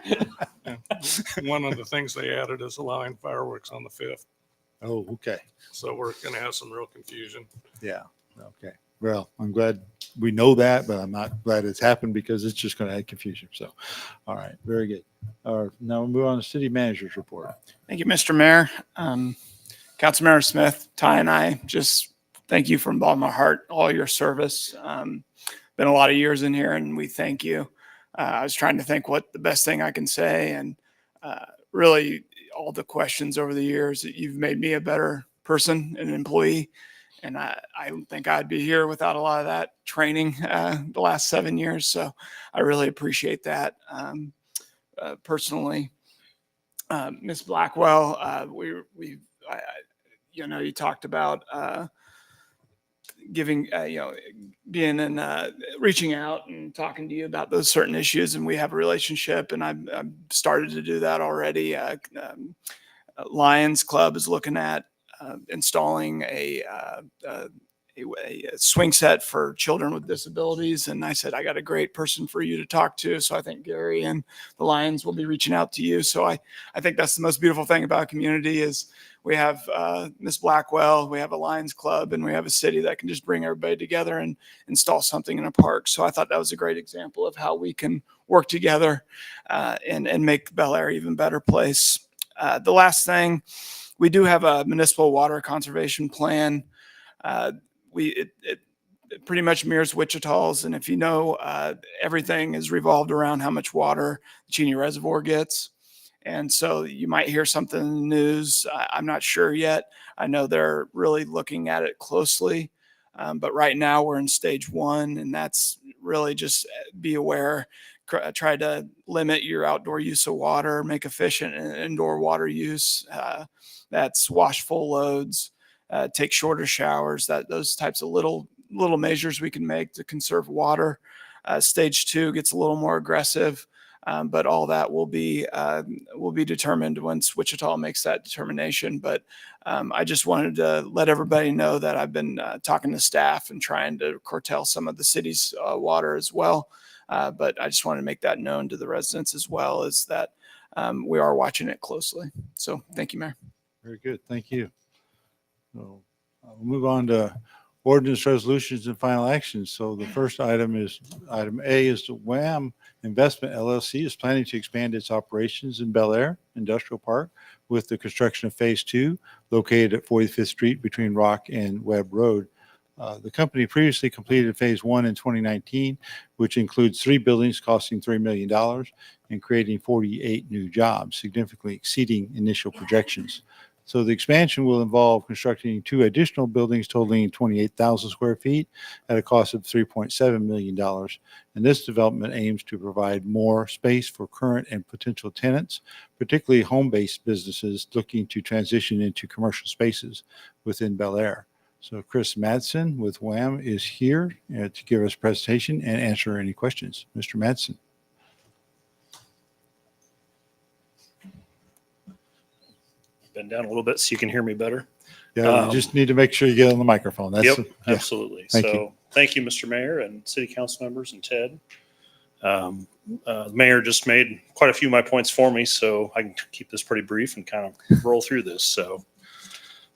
One of the things they added is allowing fireworks on the 5th. Oh, okay. So we're going to have some real confusion. Yeah. Okay. Well, I'm glad we know that, but I'm not glad it's happened because it's just going to add confusion. So, all right. Very good. Now we'll move on to city manager's report. Thank you, Mr. Mayor. Councilmember Smith, Ty, and I just thank you from the bottom of my heart, all your service. Been a lot of years in here, and we thank you. I was trying to think what the best thing I can say, and really all the questions over the years, you've made me a better person and an employee. And I don't think I'd be here without a lot of that training the last 7 years. So I really appreciate that. Personally, Ms. Blackwell, you talked about giving, being and reaching out and talking to you about those certain issues, and we have a relationship, and I've started to do that already. Lions Club is looking at installing a swing set for children with disabilities. And I said, I got a great person for you to talk to. So I think Gary and the Lions will be reaching out to you. So I think that's the most beautiful thing about community is we have Miss Blackwell, we have a Lions Club, and we have a city that can just bring everybody together and install something in a park. So I thought that was a great example of how we can work together and make Bel Aire even better place. The last thing, we do have a municipal water conservation plan. It pretty much mirrors Wichita's. And if you know, everything is revolved around how much water the Cheney Reservoir gets. And so you might hear something in the news. I'm not sure yet. I know they're really looking at it closely. But right now we're in stage 1, and that's really just be aware, try to limit your outdoor use of water, make efficient indoor water use. That's wash full loads, take shorter showers, those types of little measures we can make to conserve water. Stage 2 gets a little more aggressive, but all that will be determined once Wichita makes that determination. But I just wanted to let everybody know that I've been talking to staff and trying to curtail some of the city's water as well. But I just wanted to make that known to the residents as well, as that we are watching it closely. So thank you, Mayor. Very good. Thank you. So we'll move on to ordinance resolutions and final actions. So the first item is item A is the WHAM Investment LLC is planning to expand its operations in Bel Aire Industrial Park with the construction of phase 2 located at 45th Street between Rock and Webb Road. The company previously completed phase 1 in 2019, which includes 3 buildings costing $3 million and creating 48 new jobs, significantly exceeding initial projections. So the expansion will involve constructing 2 additional buildings totaling 28,000 square feet at a cost of $3.7 million. And this development aims to provide more space for current and potential tenants, particularly home-based businesses looking to transition into commercial spaces within Bel Aire. So Chris Madsen with WHAM is here to give us a presentation and answer any questions. Mr. Madsen. Bend down a little bit so you can hear me better. Yeah, you just need to make sure you get on the microphone. Yep, absolutely. Thank So you. thank you, Mr. Mayor and City Council members and Ted. The Mayor just made quite a few of my points for me, so I can keep this pretty brief and kind of roll through this. So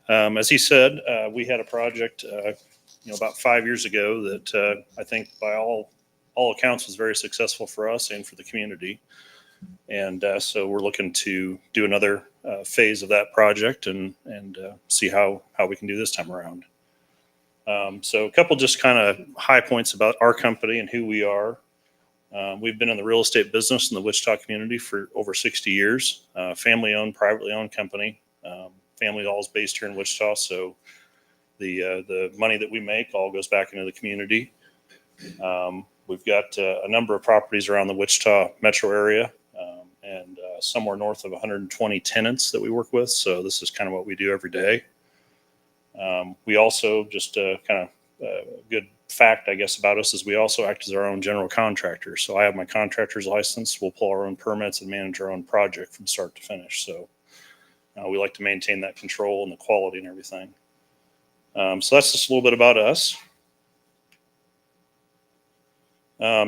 as he said, we had a project about 5 years ago that I think by all accounts was very successful for us and for the community. And so we're looking to do another phase of that project and see how we can do this time around. So a couple just kind of high points about our company and who we are. We've been in the real estate business in the Wichita community for over 60 years. Family-owned, privately owned company. Family all is based here in Wichita, so the money that we make all goes back into the community. We've got a number of properties around the Wichita metro area and somewhere north of 120 tenants that we work with. So this is kind of what we do every day. We also, just kind of a good fact, I guess, about us is we also act as our own general contractor. So I have my contractor's license. We'll pull our own permits and manage our own project from start to finish. So we like to maintain that control and the quality and everything. So that's just a little bit about us.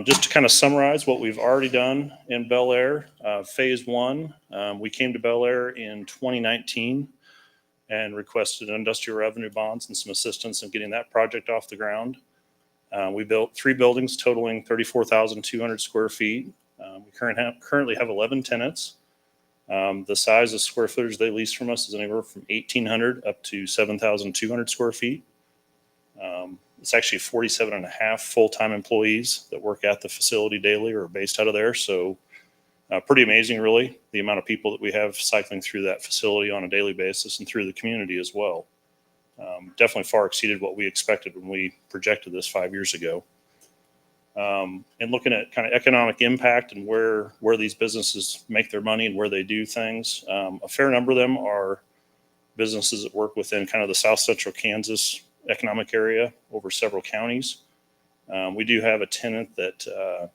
Just to kind of summarize what we've already done in Bel Aire, phase 1, we came to Bel Aire in 2019 and requested industrial revenue bonds and some assistance in getting that project off the ground. We built 3 buildings totaling 34,200 square feet. We currently have 11 tenants. The size of square footage they lease from us is anywhere from 1,800 up to 7,200 square feet. It's actually 47 and a half full-time employees that work at the facility daily or are based out of there. So pretty amazing, really, the amount of people that we have cycling through that facility on a daily basis and through the community as well. Definitely far exceeded what we expected when we projected this 5 years ago. And looking at kind of economic impact and where these businesses make their money and where they do things, a fair number of them are businesses that work within kind of the South Central Kansas economic area over several counties. We do have a tenant that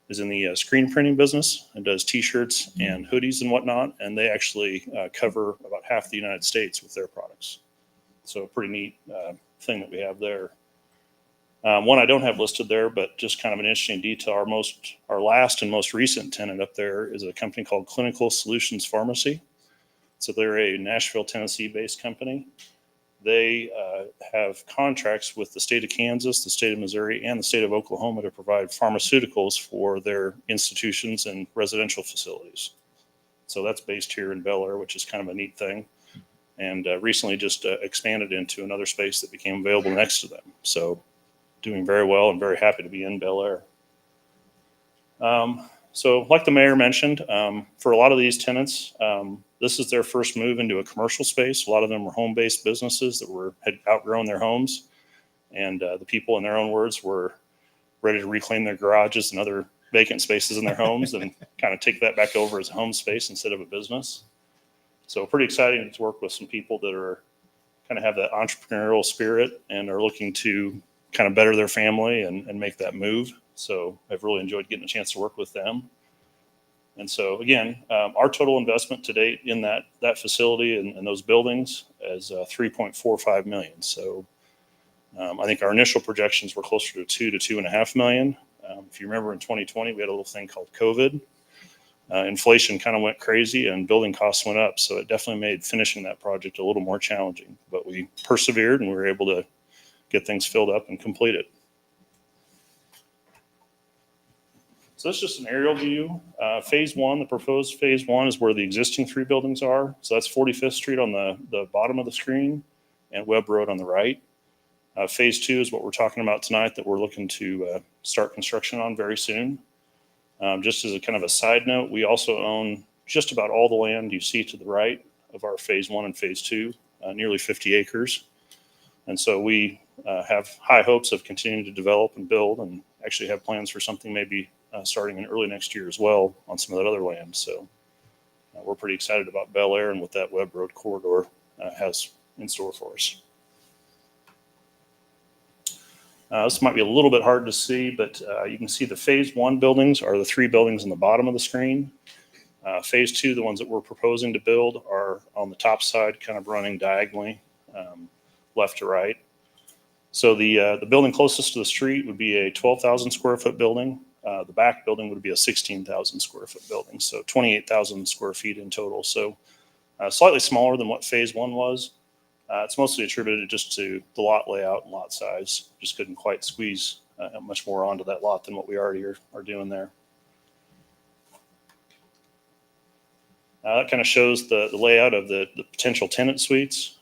is in the screen printing business and does T-shirts and hoodies and whatnot, and they actually cover about half the United States with their products. So a pretty neat thing that we have there. One I don't have listed there, but just kind of an interesting detail. Our last and most recent tenant up there is a company called Clinical Solutions Pharmacy. So they're a Nashville, Tennessee-based company. They have contracts with the state of Kansas, the state of Missouri, and the state of Oklahoma to provide pharmaceuticals for their institutions and residential facilities. So that's based here in Bel Aire, which is kind of a neat thing. And recently just expanded into another space that became available next to them. So doing very well and very happy to be in Bel Aire. So like the mayor mentioned, for a lot of these tenants, this is their first move into a commercial space. A lot of them were home-based businesses that had outgrown their homes. And the people, in their own words, were ready to reclaim their garages and other vacant spaces in their homes and kind of take that back over as a home space instead of a business. So pretty exciting to work with some people that are kind of have that entrepreneurial spirit and are looking to kind of better their family and make that move. So I've really enjoyed getting a chance to work with them. And so again, our total investment to date in that facility and those buildings is $3.45 million. So I think our initial projections were closer to $2 to $2.5 million. If you remember in 2020, we had a little thing called COVID. Inflation kind of went crazy and building costs went up. So it definitely made finishing that project a little more challenging, but we persevered and we were able to get things filled up and completed. So that's just an aerial view. Phase one, the proposed phase one is where the existing three buildings are. So that's 45th Street on the bottom of the screen and Webb Road on the right. Phase two is what we're talking about tonight that we're looking to start construction on very soon. Just as a kind of a side note, we also own just about all the land you see to the right of our phase one and phase two, nearly 50 acres. And so we have high hopes of continuing to develop and build and actually have plans for something maybe starting in early next year as well on some of that other land. So we're pretty excited about Bel Aire and what that Webb Road corridor has in store for us. This might be a little bit hard to see, but you can see the phase one buildings are the three buildings on the bottom of the screen. Phase two, the ones that we're proposing to build, are on the top side, kind of running diagonally left to right. So the building closest to the street would be a 12,000 square foot building. The back building would be a 16,000 square foot building. So 28,000 square feet in total. So slightly smaller than what phase one was. It's mostly attributed just to the lot layout and lot size. Just couldn't quite squeeze much more onto that lot than what we already are doing there. That kind of shows the layout of the potential tenant suites.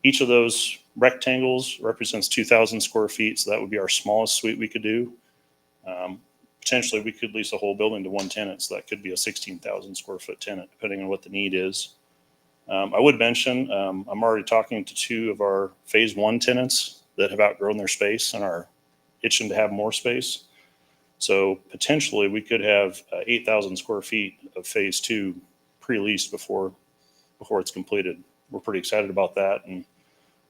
Each of those rectangles represents 2,000 square feet. So that would be our smallest suite we could do. Potentially we could lease a whole building to one tenant. So that could be a 16,000 square foot tenant, depending on what the need is. I would mention, I'm already talking to two of our phase one tenants that have outgrown their space and are itching to have more space. So potentially we could have 8,000 square feet of phase two pre-leased before it's completed. We're pretty excited about that and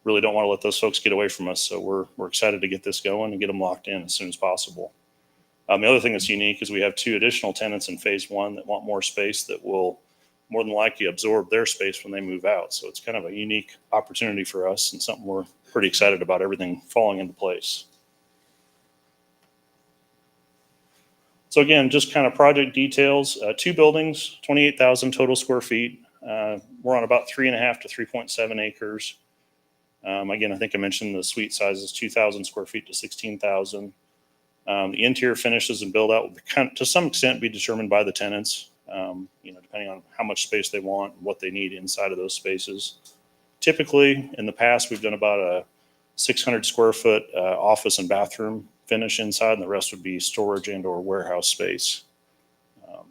really don't want to let those folks get away from us. So we're excited to get this going and get them locked in as soon as possible. The other thing that's unique is we have two additional tenants in phase one that want more space that will more than likely absorb their space when they move out. So it's kind of a unique opportunity for us and something we're pretty excited about, everything falling into place. So again, just kind of project details, two buildings, 28,000 total square feet. We're on about 3.5 to 3.7 acres. Again, I think I mentioned the suite size is 2,000 square feet to 16,000. The interior finishes and build out will to some extent be determined by the tenants. Depending on how much space they want and what they need inside of those spaces. Typically, in the past, we've done about 600 square foot office and bathroom finish inside, and the rest would be storage and or warehouse space.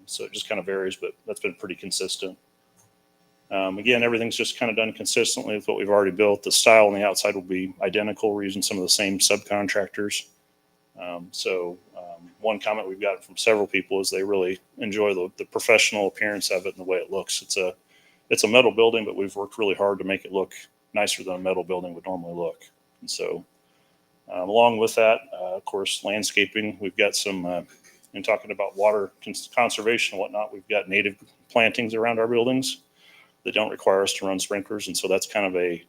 So it just kind of varies, but that's been pretty consistent. Again, everything's just kind of done consistently with what we've already built. The style on the outside will be identical. We're using some of the same subcontractors. One comment we've gotten from several people is they really enjoy the professional appearance of it and the way it looks. It's a metal building, but we've worked really hard to make it look nicer than a metal building would normally look. And so along with that, of course, landscaping, we've got some, in talking about water conservation and whatnot, we've got native plantings around our buildings that don't require us to run sprinklers. And so that's kind of a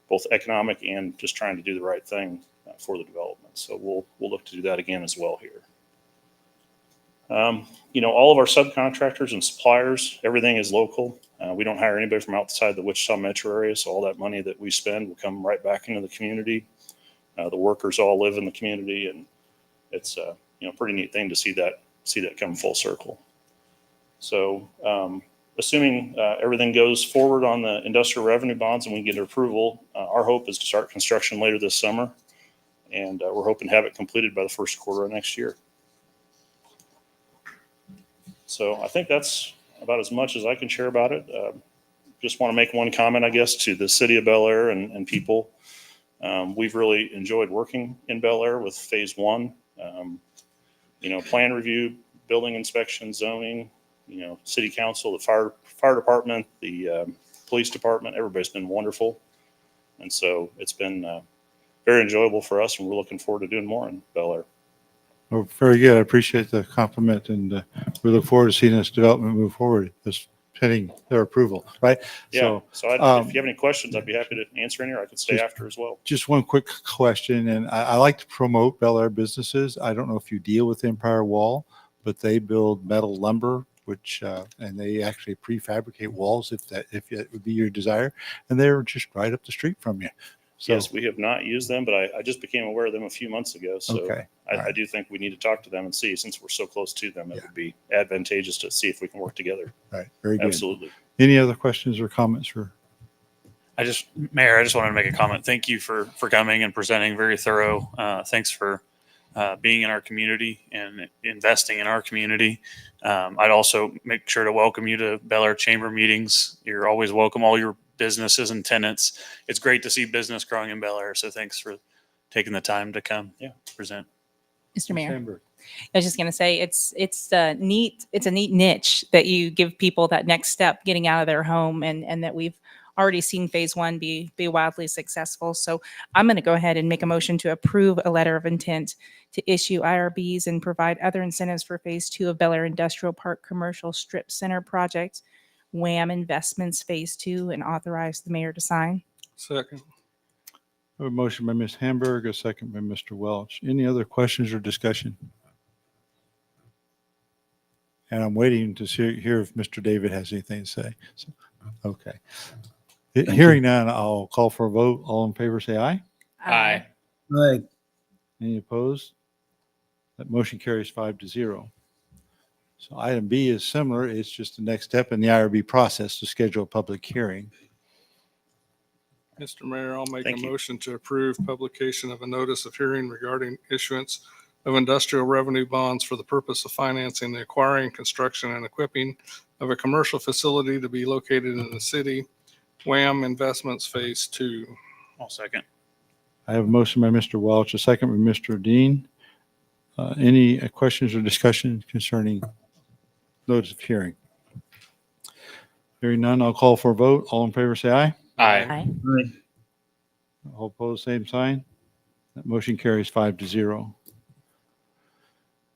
both economic and just trying to do the right thing for the development. So we'll look to do that again as well here. All of our subcontractors and suppliers, everything is local. We don't hire anybody from outside the Wichita metro area. So all that money that we spend will come right back into the community. The workers all live in the community, and it's a pretty neat thing to see that come full circle. So assuming everything goes forward on the industrial revenue bonds and we get approval, our hope is to start construction later this summer. And we're hoping to have it completed by the first quarter of next year. So I think that's about as much as I can share about it. Just want to make one comment, I guess, to the city of Bel Aire and people. We've really enjoyed working in Bel Aire with phase one. Plan review, building inspection, zoning, city council, the fire department, the police department. Everybody's been wonderful. And so it's been very enjoyable for us, and we're looking forward to doing more in Bel Aire. Oh, very good. I appreciate the compliment, and we look forward to seeing this development move forward, just pending their approval, right? Yeah. So if you have any questions, I'd be happy to answer any, or I could stay after as well. Just one quick question, and I like to promote Bel Aire businesses. I don't know if you deal with Empire Wall, but they build metal lumber, which and they actually prefabricate walls if it would be your desire, and they're just right up the street from you. So, yes, we have not used them, but I just became aware of them a few months ago. So okay. I do think we need to talk to them and see, since we're so close to them, it would be advantageous to see if we can work together. All right, very good. Absolutely. Any other questions or comments for? Mayor, I just wanted to make a comment. Thank you for coming and presenting. Very thorough. Thanks for being in our community and investing in our community. I'd also make sure to welcome you to Bel Aire Chamber meetings. You're always welcome, all your businesses and tenants. It's great to see business growing in Bel Aire. So thanks for taking the time to come present. Mr. Mayor, I was just going to say it's a neat niche that you give people that next step getting out of their home, and that we've already seen phase one be wildly successful. So I'm going to go ahead and make a motion to approve a letter of intent to issue IRBs and provide other incentives for phase two of Bel Aire Industrial Park Commercial Strip Center project, WHAM Investments phase two, and authorize the mayor to sign. Second. A motion by Ms. Hamburg, a second by Mr. Welch. Any other questions or discussion? And I'm waiting to hear if Mr. David has anything to say. So, okay. Hearing none, I'll call for a vote. All in favor, say aye. Aye. Aye. Any opposed? That motion carries 5-0. So item B is similar. It's just the next step in the IRB process to schedule a public hearing. Mr. Mayor, I'll make Thank a you. motion to approve publication of a notice of hearing regarding issuance of industrial revenue bonds for the purpose of financing the acquiring, construction, and equipping of a commercial facility to be located in the city, WHAM Investments Phase 2. I'll second. I have a motion by Mr. Welch, a second by Mr. Dean. Any questions or discussion concerning notice of hearing? Hearing none, I'll call for a vote. All in favor, say aye. Aye. Aye. All opposed, same sign. That motion carries 5-0.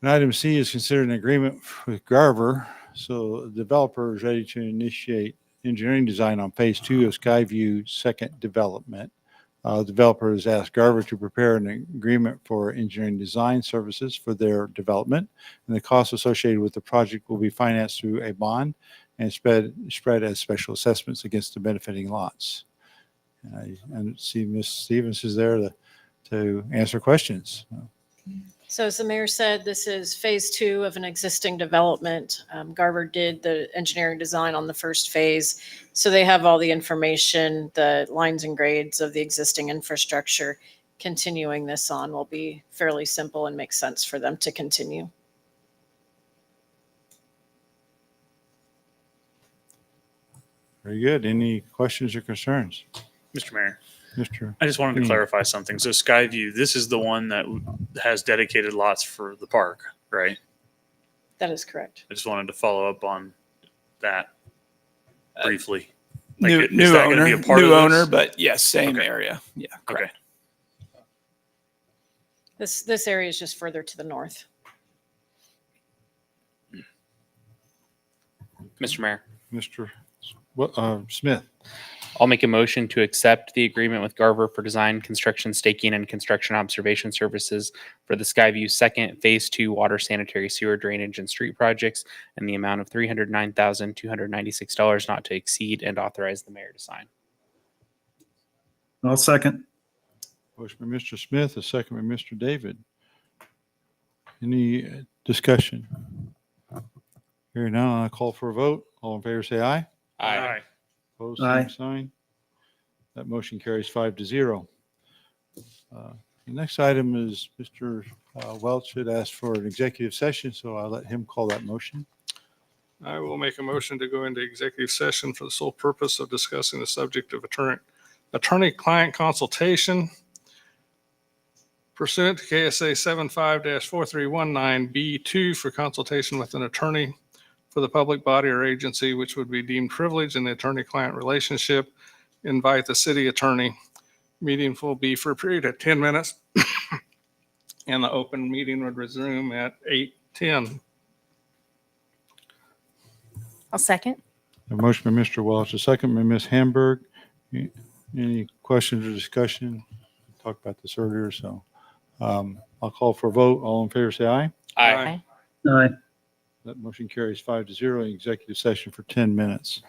And item C is considered an agreement with Garver. So the developer is ready to initiate engineering design on phase 2 of Skyview second development. The developer has asked Garver to prepare an agreement for engineering design services for their development, and the costs associated with the project will be financed through a bond and spread as special assessments against the benefiting lots. And see Ms. Stevens is there to answer questions. So as the mayor said, this is phase 2 of an existing development. Garver did the engineering design on the first phase. So they have all the information, the lines and grades of the existing infrastructure. continuing this on will be fairly simple and make sense for them to continue. Very good. Any questions or concerns? Mr. Mayor, Mr. I just wanted to Green. clarify something. So Skyview, this is the one that has dedicated lots for the park, right? That is correct. I just wanted to follow up on that briefly. New is new that gonna owner, be a part new of owner, this? but yes, same Okay. area. Yeah, correct. Okay. This area is just further to the north. Mr. Mayor, Mr. Smith. I'll make a motion to accept the agreement with Garver for design, construction, staking, and construction observation services for the Skyview Second Phase 2 water, sanitary, sewer, drainage, and street projects in the amount of $309,296 not to exceed, and authorize the mayor to sign. I'll second. Motion by Mr. Smith, a second by Mr. David. Any discussion? Hearing none, I'll call for a vote. All in favor, say aye. Aye. Opposed, Aye. same sign. That motion carries 5-0. The next item is Mr. Welch had asked for an executive session, so I'll let him call that motion. I will make a motion to go into executive session for the sole purpose of discussing the subject of attorney-client consultation pursuant to KSA 75-4319B2 for consultation with an attorney for the public body or agency which would be deemed privileged in the attorney-client relationship. Invite the city attorney. Meeting will be for a period of 10 minutes, and the open meeting would resume at 8:10. I'll second. A motion by Mr. Welch, a second by Ms. Hamburg. Any questions or discussion? Talked about this earlier, so I'll call for a vote. All in favor, say aye. Aye. Aye. That motion carries 5-0 in executive session for 10 minutes.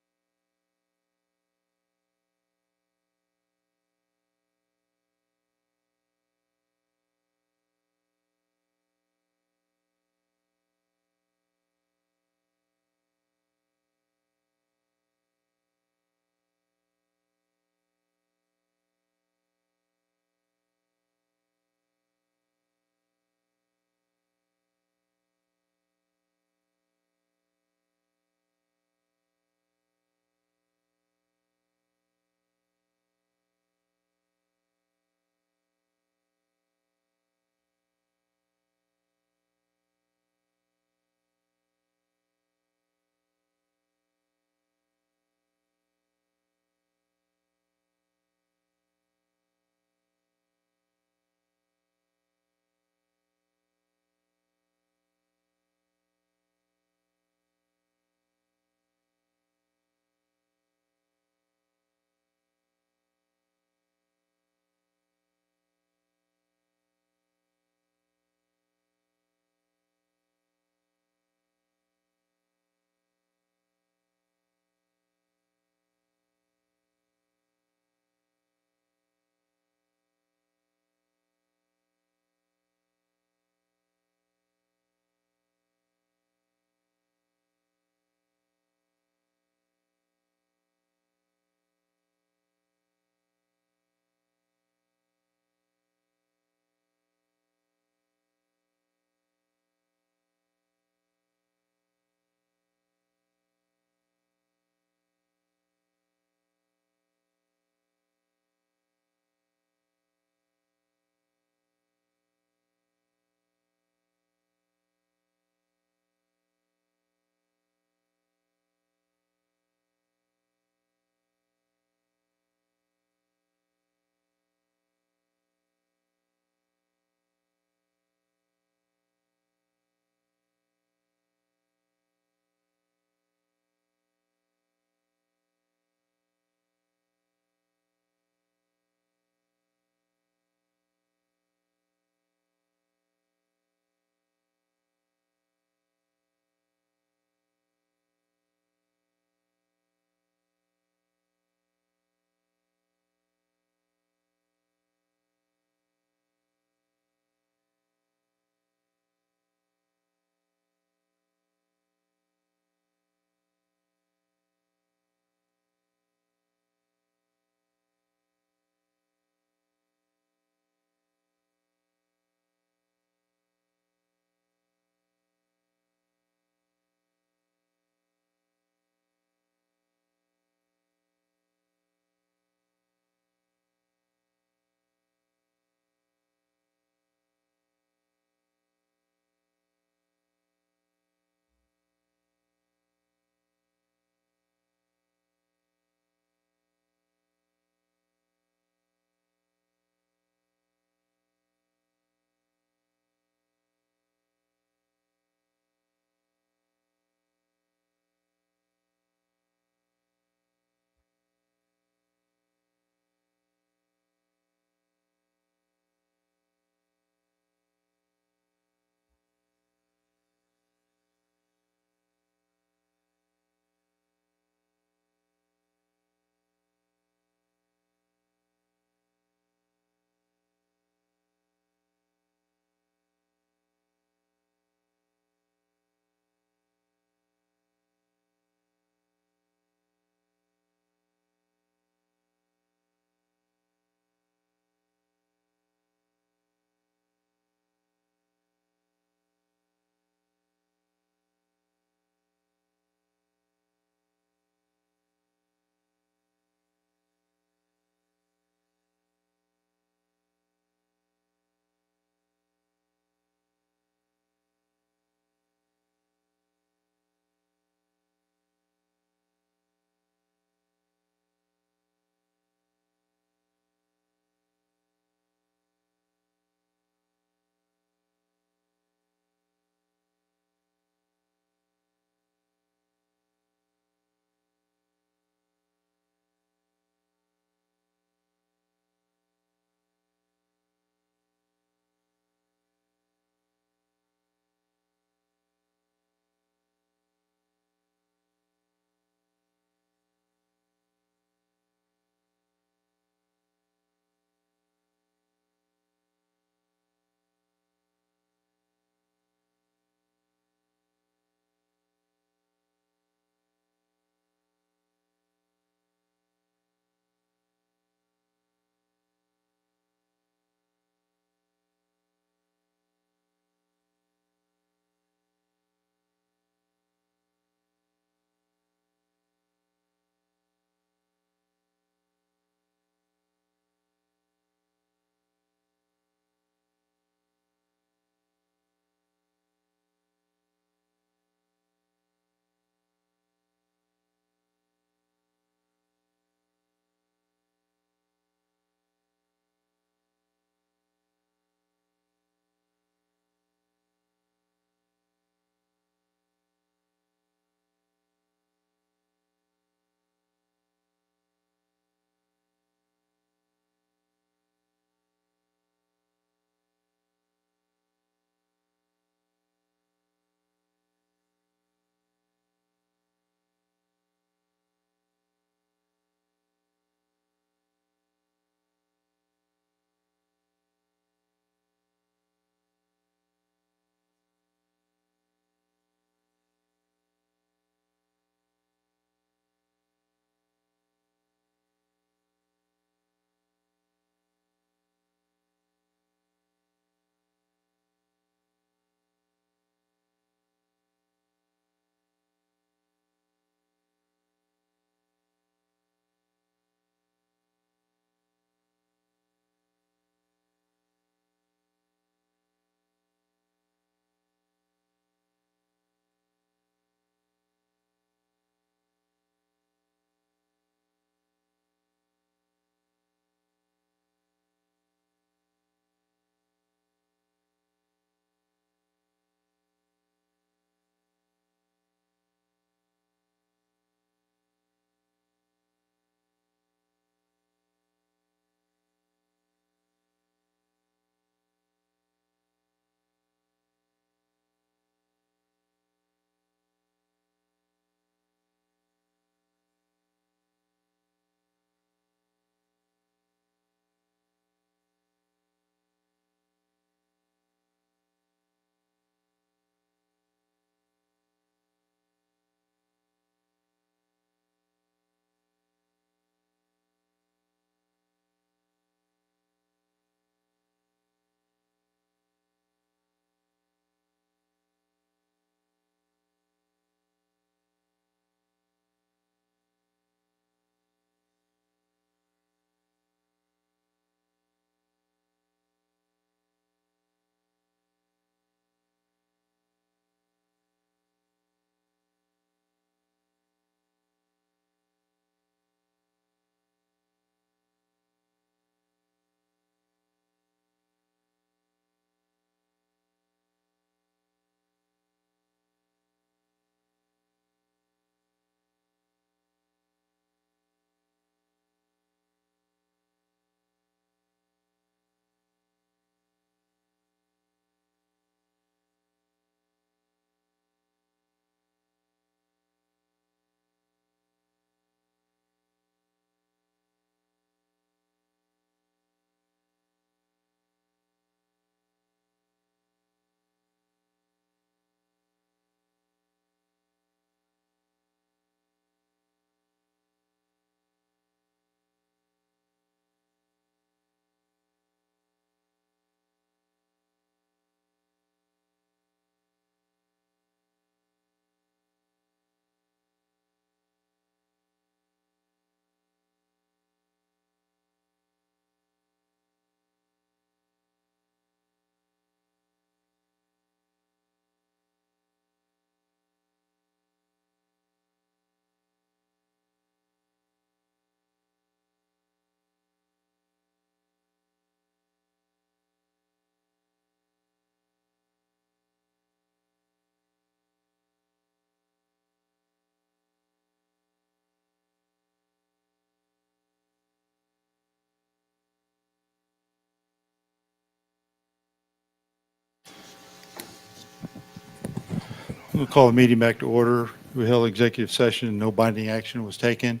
We'll call the meeting back to order. We held executive session, no binding action was taken,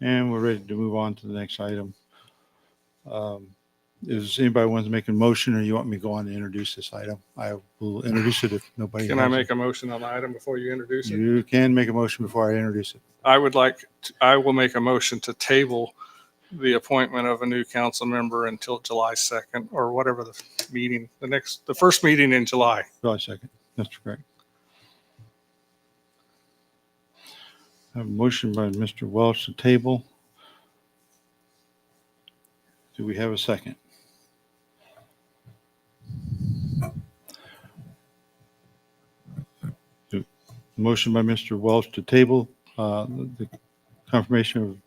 and we're ready to move on to the next item. Is anybody wants to make a motion, or you want me to go on and introduce this item? I will introduce it if nobody. Can I has make it. a motion on the item before you introduce it? You can make a motion before I introduce it. I will make a motion to table the appointment of a new council member until July 2nd or whatever the meeting, the first meeting in July. July 2nd. That's correct. I have a motion by Mr. Welch to table. Do we have a second? Motion by Mr. Welch to table the confirmation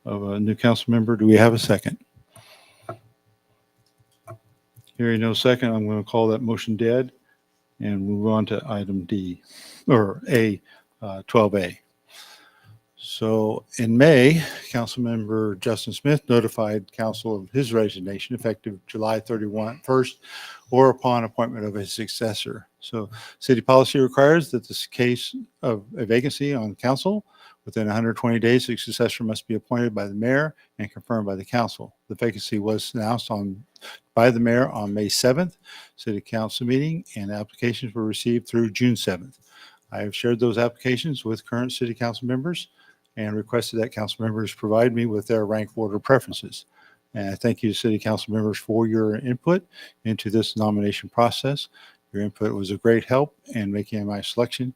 of a new council member. Do we have a second? Hearing no second, I'm going to call that motion dead and move on to item D, or A, 12A. So in May, Councilmember Justin Smith notified council of his resignation effective July 31st or upon appointment of his successor. So city policy requires that this case of a vacancy on council within 120 days, a successor must be appointed by the mayor and confirmed by the council. The vacancy was announced by the mayor on May 7th, city council meeting, and applications were received through June 7th. I have shared those applications with current city council members and requested that council members provide me with their rank order preferences. And I thank you, city council members, for your input into this nomination process. Your input was a great help in making my selection.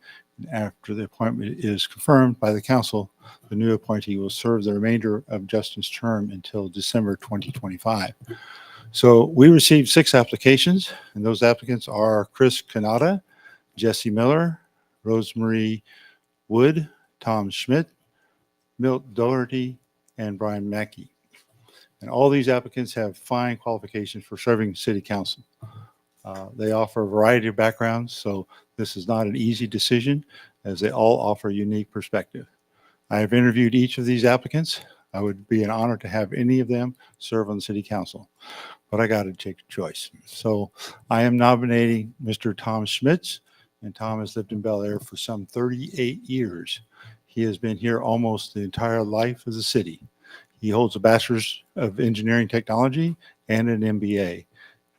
After the appointment is confirmed by the council, the new appointee will serve the remainder of Justin's term until December 2025. So we received 6 applications, and those applicants are Chris Kanata, Jesse Miller, Rosemarie Wood, Tom Schmidt, Milt Doherty, and Brian Mackey. And all these applicants have fine qualifications for serving city council. They offer a variety of backgrounds, so this is not an easy decision as they all offer a unique perspective. I have interviewed each of these applicants. I would be an honor to have any of them serve on the city council, but I got to take a choice. So I am nominating Mr. Tom Schmitz, and Tom has lived in Bel Aire for some 38 years. He has been here almost the entire life of the city. He holds a bachelor's of engineering technology and an MBA.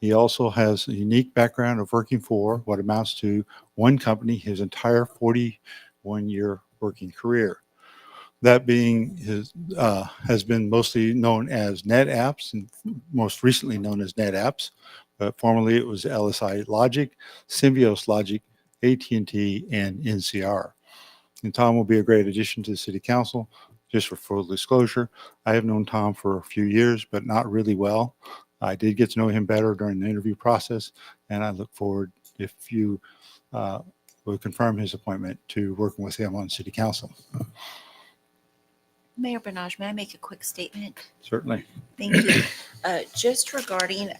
He also has a unique background of working for what amounts to one company his entire 41-year working career. That being has been mostly known as NetApps and most recently known as NetApps, but formerly it was LSI Logic, Symbios Logic, AT&T, and NCR. And Tom will be a great addition to the city council. Just for full disclosure, I have known Tom for a few years, but not really well. I did get to know him better during the interview process, and I look forward, if you will confirm his appointment, to working with him on city council. Mayor Benaj, may I make a quick statement? Certainly. Thank you. Just regarding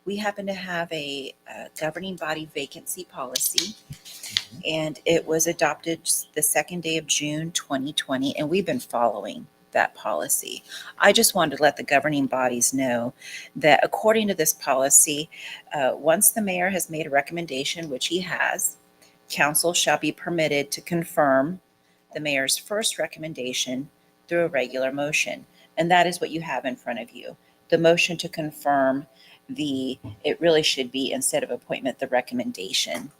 we happen to have a governing body vacancy policy, and it was adopted the second day of June 2020, and we've been following that policy. I just wanted to let the governing bodies know that according to this policy, once the mayor has made a recommendation, which he has, council shall be permitted to confirm the mayor's first recommendation through a regular motion. And that is what you have in front of you. The motion to confirm it really should be, instead of appointment, the recommendation.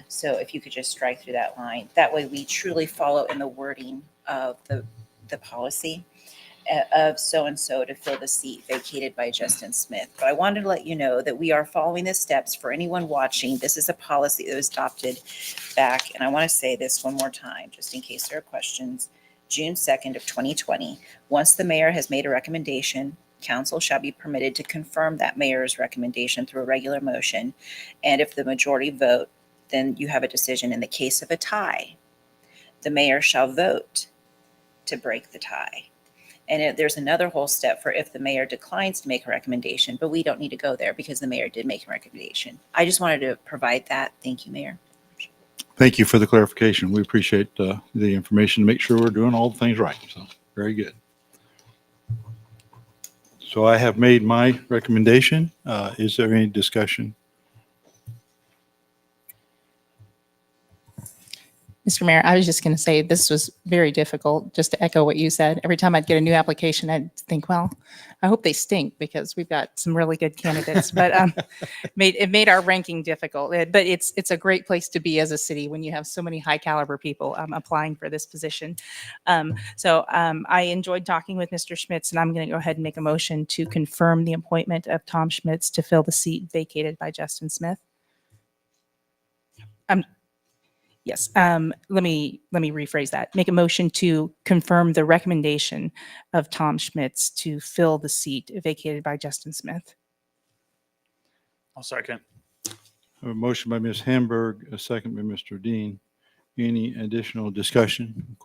So if you could just strike through that line, that way we truly follow in the wording of the policy of so-and-so to fill the seat vacated by Justin Smith. But I wanted to let you know that we are following the steps. For anyone watching, this is a policy that was adopted back, and I want to say this one more time, just in case there are questions, June 2nd of 2020. Once the mayor has made a recommendation, council shall be permitted to confirm that mayor's recommendation through a regular motion. And if the majority vote, then you have a decision. In the case of a tie, the mayor shall vote to break the tie. And there's another whole step for if the mayor declines to make a recommendation, but we don't need to go there because the mayor did make a recommendation. I just wanted to provide that. Thank you, Mayor. Thank you for the clarification. We appreciate the information to make sure we're doing all the things right. So very good. So I have made my recommendation. Is there any discussion? Mr. Mayor, I was just going to say this was very difficult, just to echo what you said. Every time I'd get a new application, I'd think, well, I hope they stink because we've got some really good candidates. But it made our ranking difficult. But it's a great place to be as a city when you have so many high caliber people applying for this position. I enjoyed talking with Mr. Schmitz, and I'm going to go ahead and make a motion to confirm the appointment of Tom Schmitz to fill the seat vacated by Justin Smith. Yes, let me rephrase that. Make a motion to confirm the recommendation of Tom Schmitz to fill the seat vacated by Justin Smith. I'll second. I have a motion by Ms. Hamburg, a second by Mr. Dean. Any additional discussion?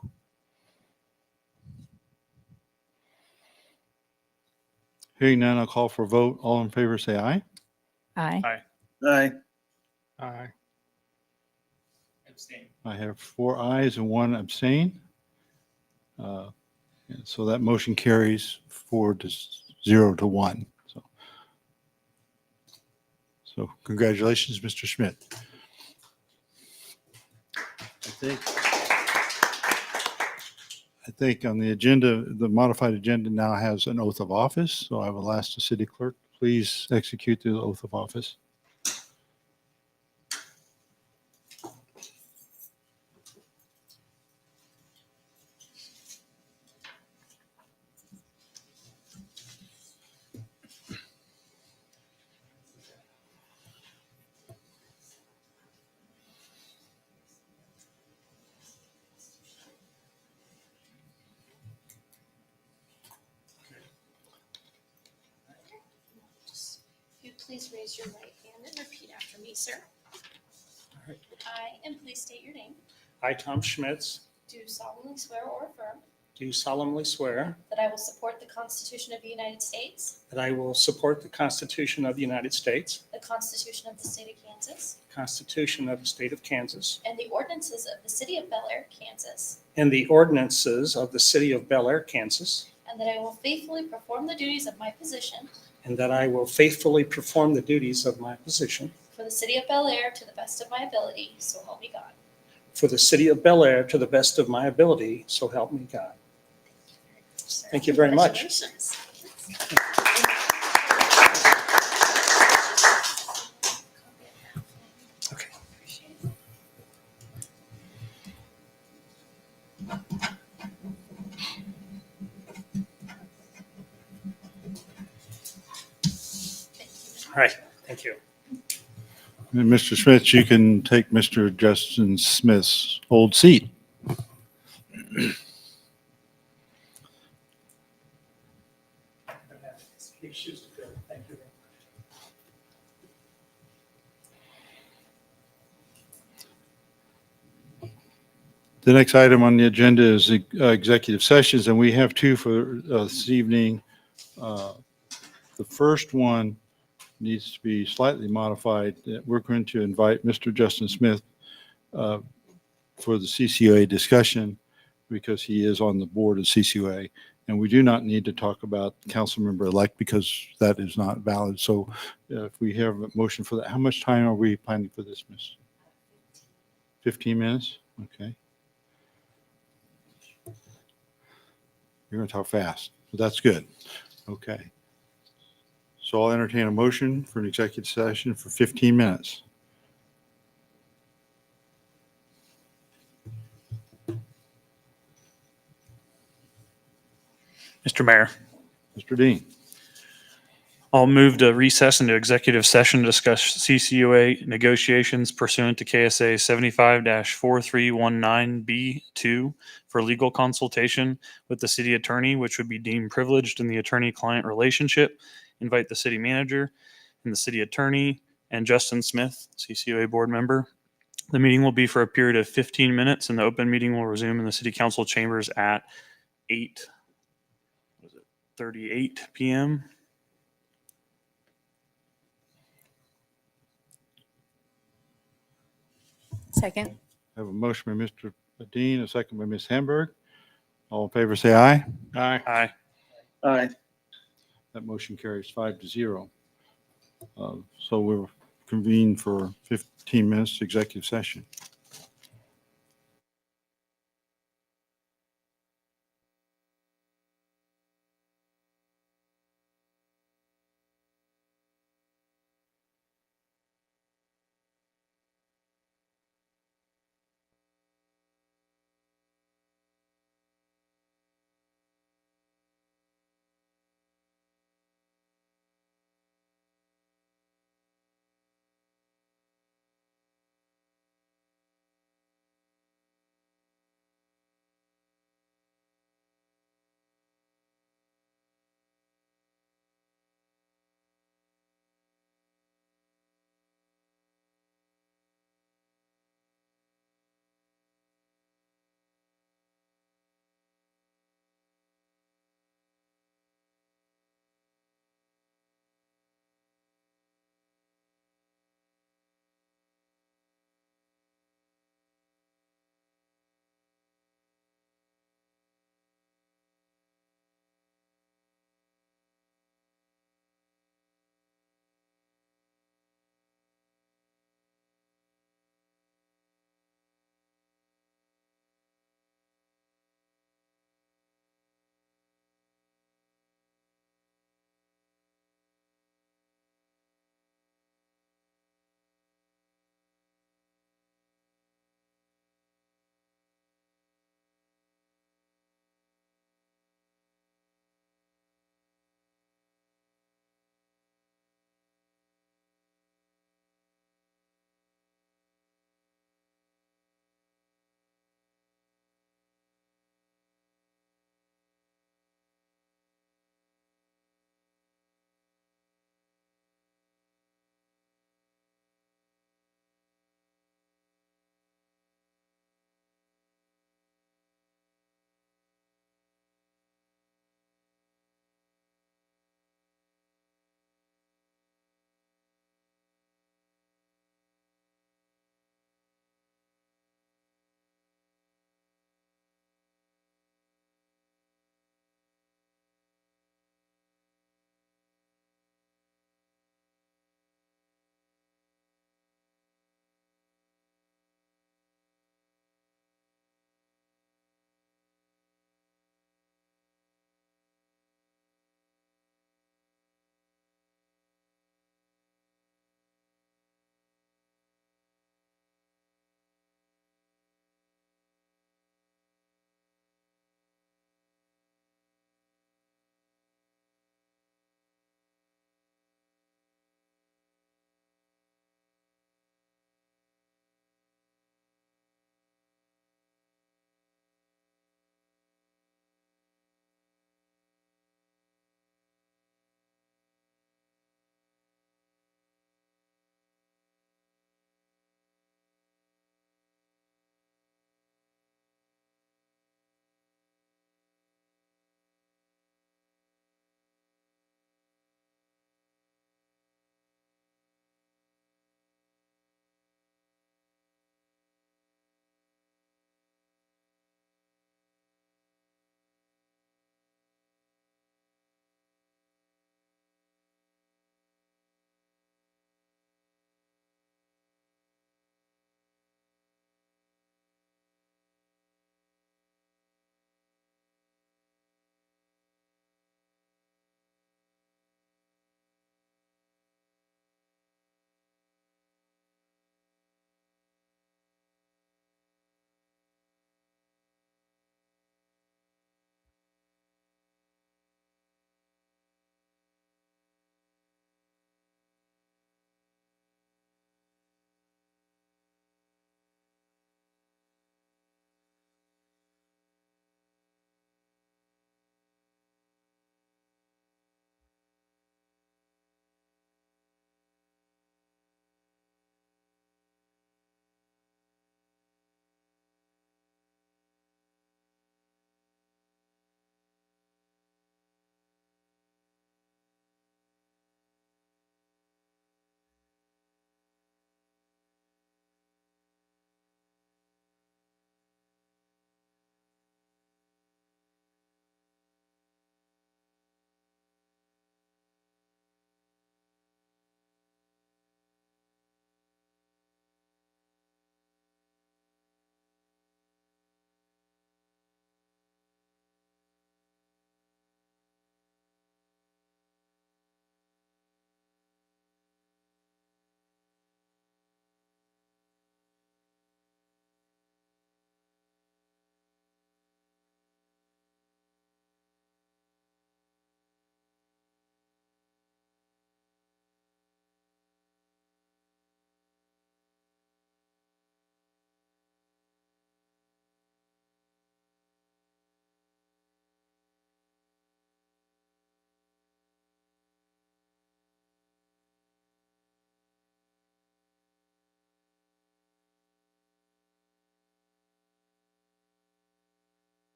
Hearing none, I'll call for a vote. All in favor, say aye. Aye. Aye. Aye. Aye. Abstain. I have 4 ayes and 1 abstain. And so that motion carries 4-0 to 1. So congratulations, Mr. Schmidt. I think on the agenda, the modified agenda now has an oath of office. So I will ask the city clerk, please execute the oath of office. If you please raise your right hand and repeat after me, sir. I, and please state your name, I, Tom Schmitz, do solemnly swear or affirm do solemnly swear that I will support the Constitution of the United States, that I will support the Constitution of the United States, the Constitution of the State of Kansas, the Constitution of the State of Kansas, and the ordinances of the City of Bel Aire, Kansas, and the ordinances of the City of Bel Aire, Kansas, and that I will faithfully perform the duties of my position and that I will faithfully perform the duties of my position for the City of Bel Aire to the best of my ability, so help me God. for the City of Bel Aire to the best of my ability, so help me God. Thank you very much. Congratulations. Okay. All right, thank you. And Mr. Smith, you can take Mr. Justin Smith's old seat. Thank you. The next item on the agenda is executive sessions, and we have 2 for this evening. The first one needs to be slightly modified. We're going to invite Mr. Justin Smith for the CCOA discussion because he is on the board of CCOA. And we do not need to talk about council member elect because that is not valid. So if we have a motion for that, how much time are we planning for this, Miss? 15 minutes? Okay. You're going to talk fast, but that's good. Okay. So I'll entertain a motion for an executive session for 15 minutes. Mr. Mayor, Mr. Dean. I'll move to recess into executive session to discuss CCUA negotiations pursuant to KSA 75-4319B2 for legal consultation with the city attorney, which would be deemed privileged in the attorney-client relationship. Invite the city manager and the city attorney and Justin Smith, CCUA board member. The meeting will be for a period of 15 minutes and the open meeting will resume in the city council chambers at 8:38 p.m. Second. I have a motion by Mr. Dean, a second by Ms. Hamburg. All in favor, say aye. Aye. Aye. Aye. That motion carries 5-0. So we'll convene for 15 minutes executive session.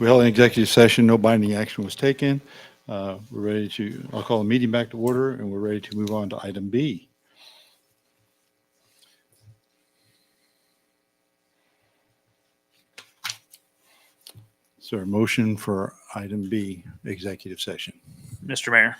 We held an executive session, no binding action was taken. We're ready to, I'll call the meeting back to order, and we're ready to move on to item B. Is there a motion for item B, executive session? Mr. Mayor,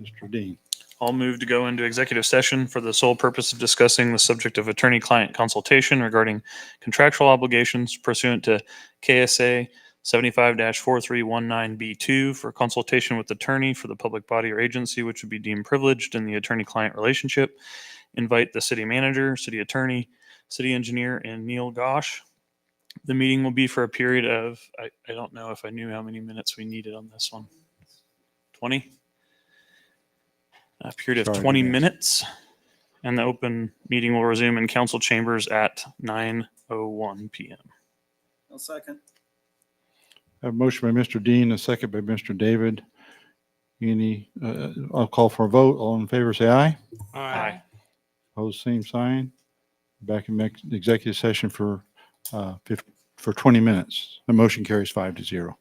Mr. Dean, I'll move to go into executive session for the sole purpose of discussing the subject of attorney-client consultation regarding contractual obligations pursuant to KSA 75-4319B2 for consultation with attorney for the public body or agency which would be deemed privileged in the attorney-client relationship. Invite the city manager, city attorney, city engineer, and Neil Gosh. The meeting will be for a period of, I don't know if I knew how many minutes we needed on this one. 20? A period of Sorry, 20 didn't ask. minutes. And the open meeting will resume in council chambers at 9:01 PM. I'll second. I have a motion by Mr. Dean, a second by Mr. David. I'll call for a vote. All in favor, say aye. Aye. Opposed, same sign. Back in executive session for 20 minutes. The motion carries 5-0.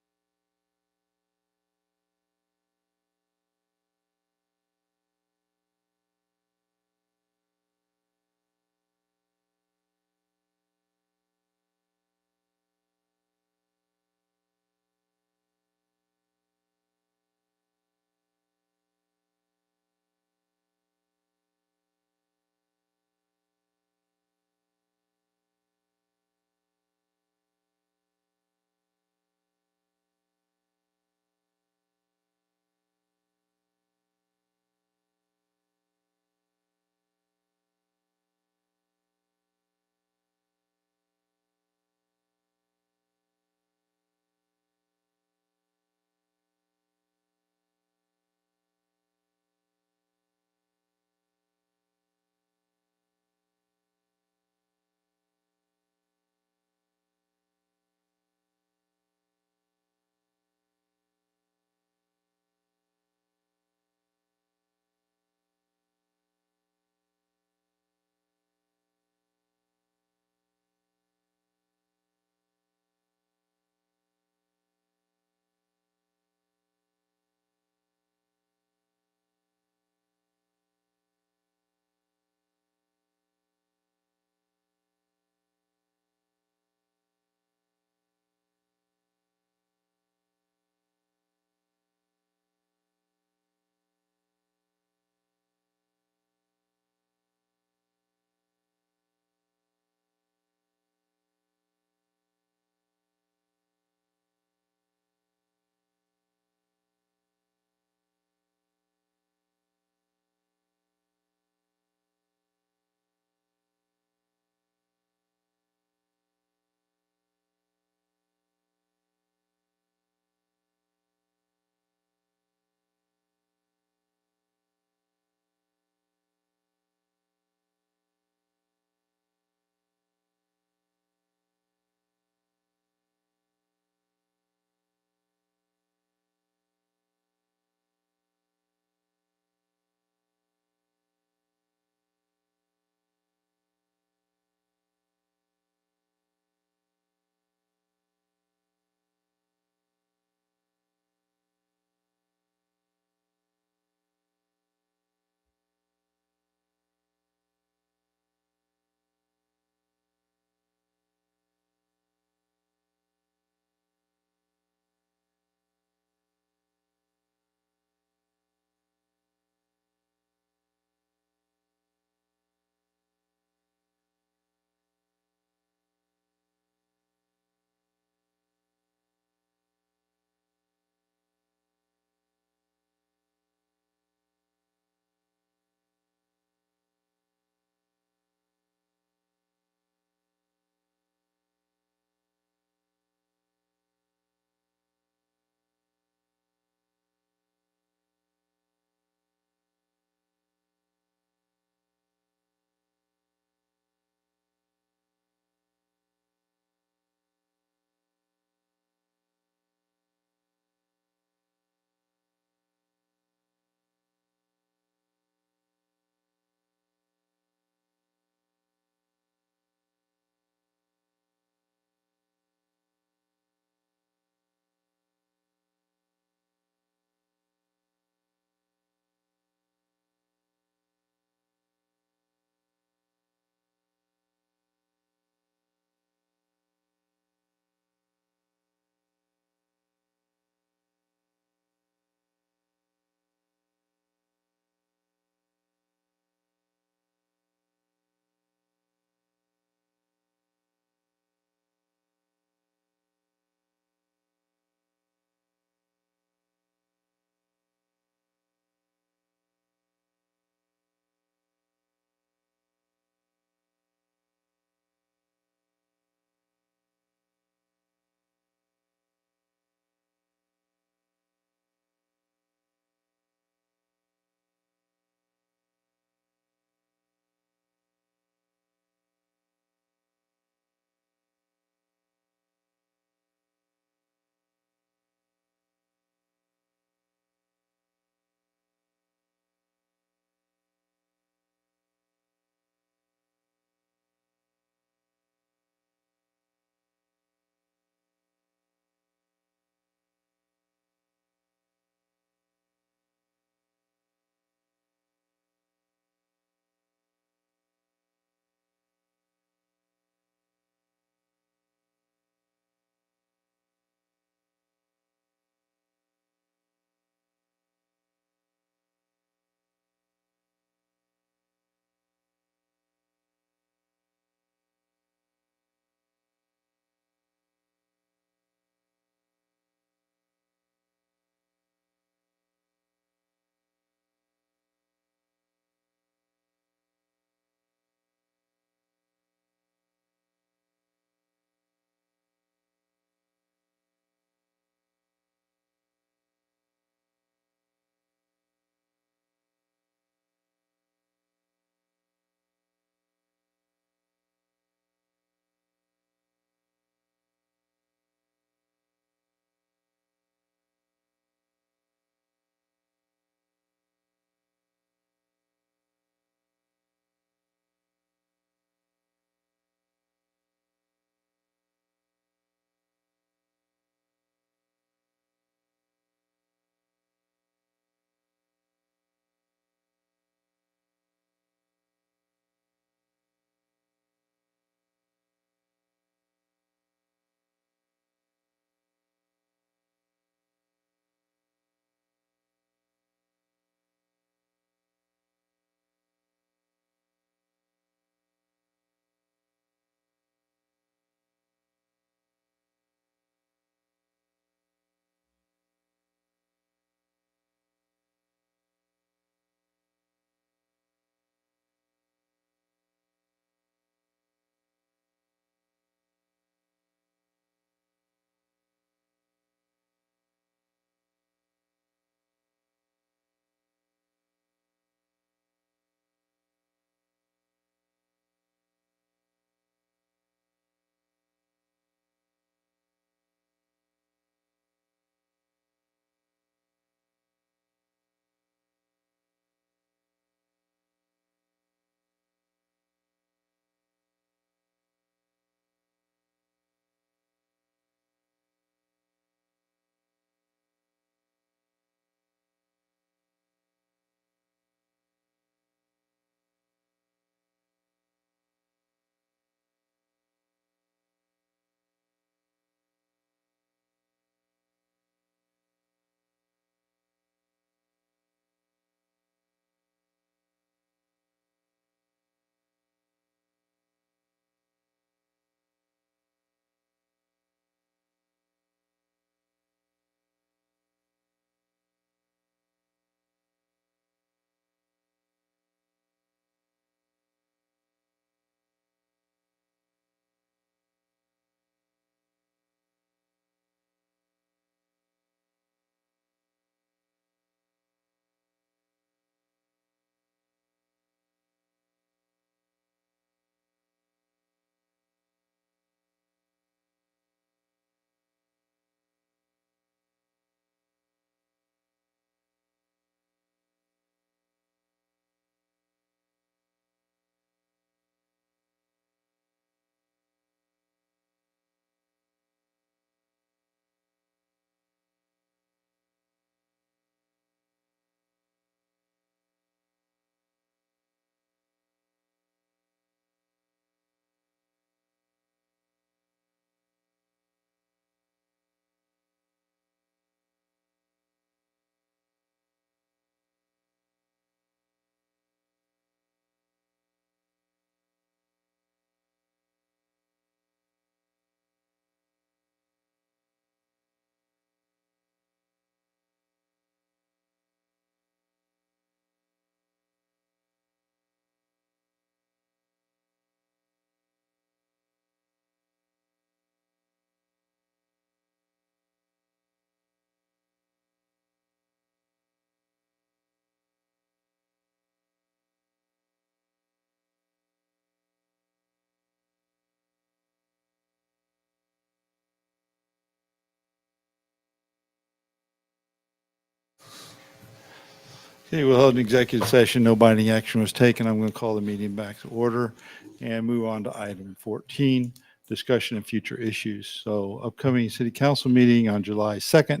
Okay, we'll hold an executive session. No binding action was taken. I'm going to call the meeting back to order and move on to item 14, discussion of future issues. So upcoming city council meeting on July 2nd.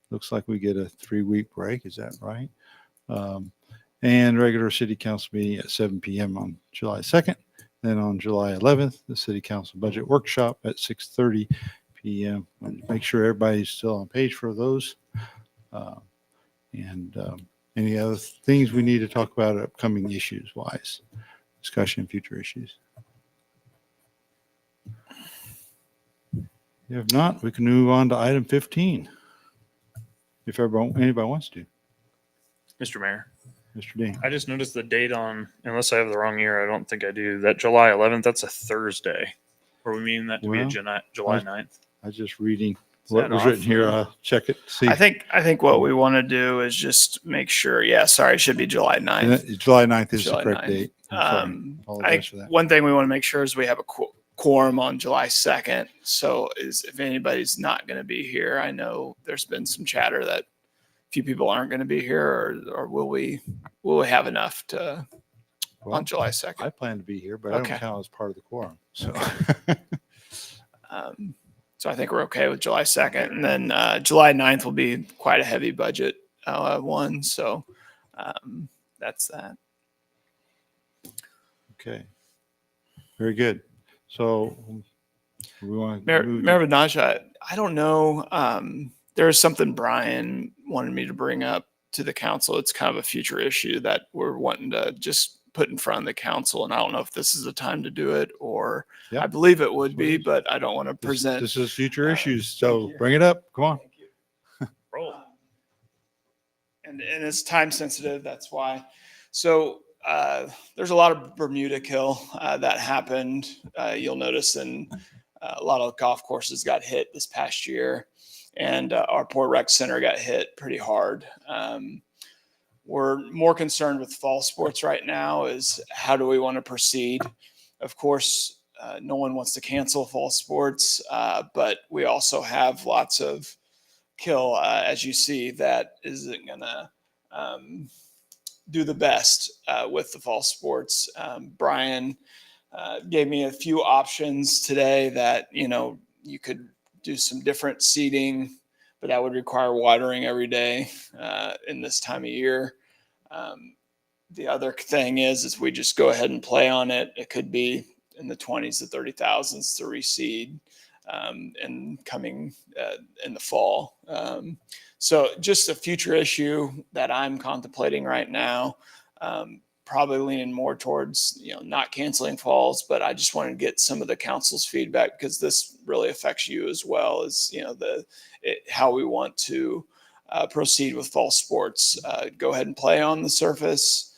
Looks like we get a 3-week break. Is that right? And regular city council meeting at 7 p.m. on July 2nd. Then on July 11th, the city council budget workshop at 6:30 p.m. Make sure everybody's still on page for those. Any other things we need to talk about upcoming issues wise? Discussion of future issues. If not, we can move on to item 15. If anybody wants to. Mr. Mayor, Mr. Dean. I just noticed the date on, unless I have the wrong year, I don't think I do, that July 11th, that's a Thursday. Or we mean that to be a Well, July 9th? I was just reading Is what that was off? written here. I'll check it, see. I think what we want to do is just make sure, yeah, sorry, it should be July 9th. July 9th is the July correct 9th. date. I'm sorry. I Apologize think for that. one thing we want to make sure is we have a quorum on July 2nd. So if anybody's not going to be here, I know there's been some chatter that a few people aren't going to be here, or will we have enough to Well, on July 2nd? I plan to be here, but I Okay. don't count as part of the quorum. So So I think we're okay with July 2nd. And then July 9th will be quite a heavy budget one. So that's that. okay. Very good. So we want to Mayor move Benaj, I don't know. There's something Brian wanted me to bring up to the council. It's kind of a future issue that we're wanting to just put in front of the council. And I don't know if this is the time to do it, or Yeah. I believe it would be, but I don't want to present. This is future issues. So bring it up. Come on. Roll. And it's time sensitive. That's why. So there's a lot of Bermuda kill that happened. You'll notice, and a lot of golf courses got hit this past year, and our Port Rec Center got hit pretty hard. We're more concerned with fall sports right now. Is how do we want to proceed? Of course, no one wants to cancel fall sports, but we also have lots of kill, as you see, that isn't gonna do the best with the fall sports. Brian gave me a few options today that, you could do some different seating, but that would require watering every day in this time of year. The other thing is we just go ahead and play on it. It could be in the 20s to 30,000s to reseed and coming in the fall. So just a future issue that I'm contemplating right now, probably leaning more towards, not canceling falls, but I just wanted to get some of the council's feedback because this really affects you as well as, how we want to proceed with fall sports. Go ahead and play on the surface,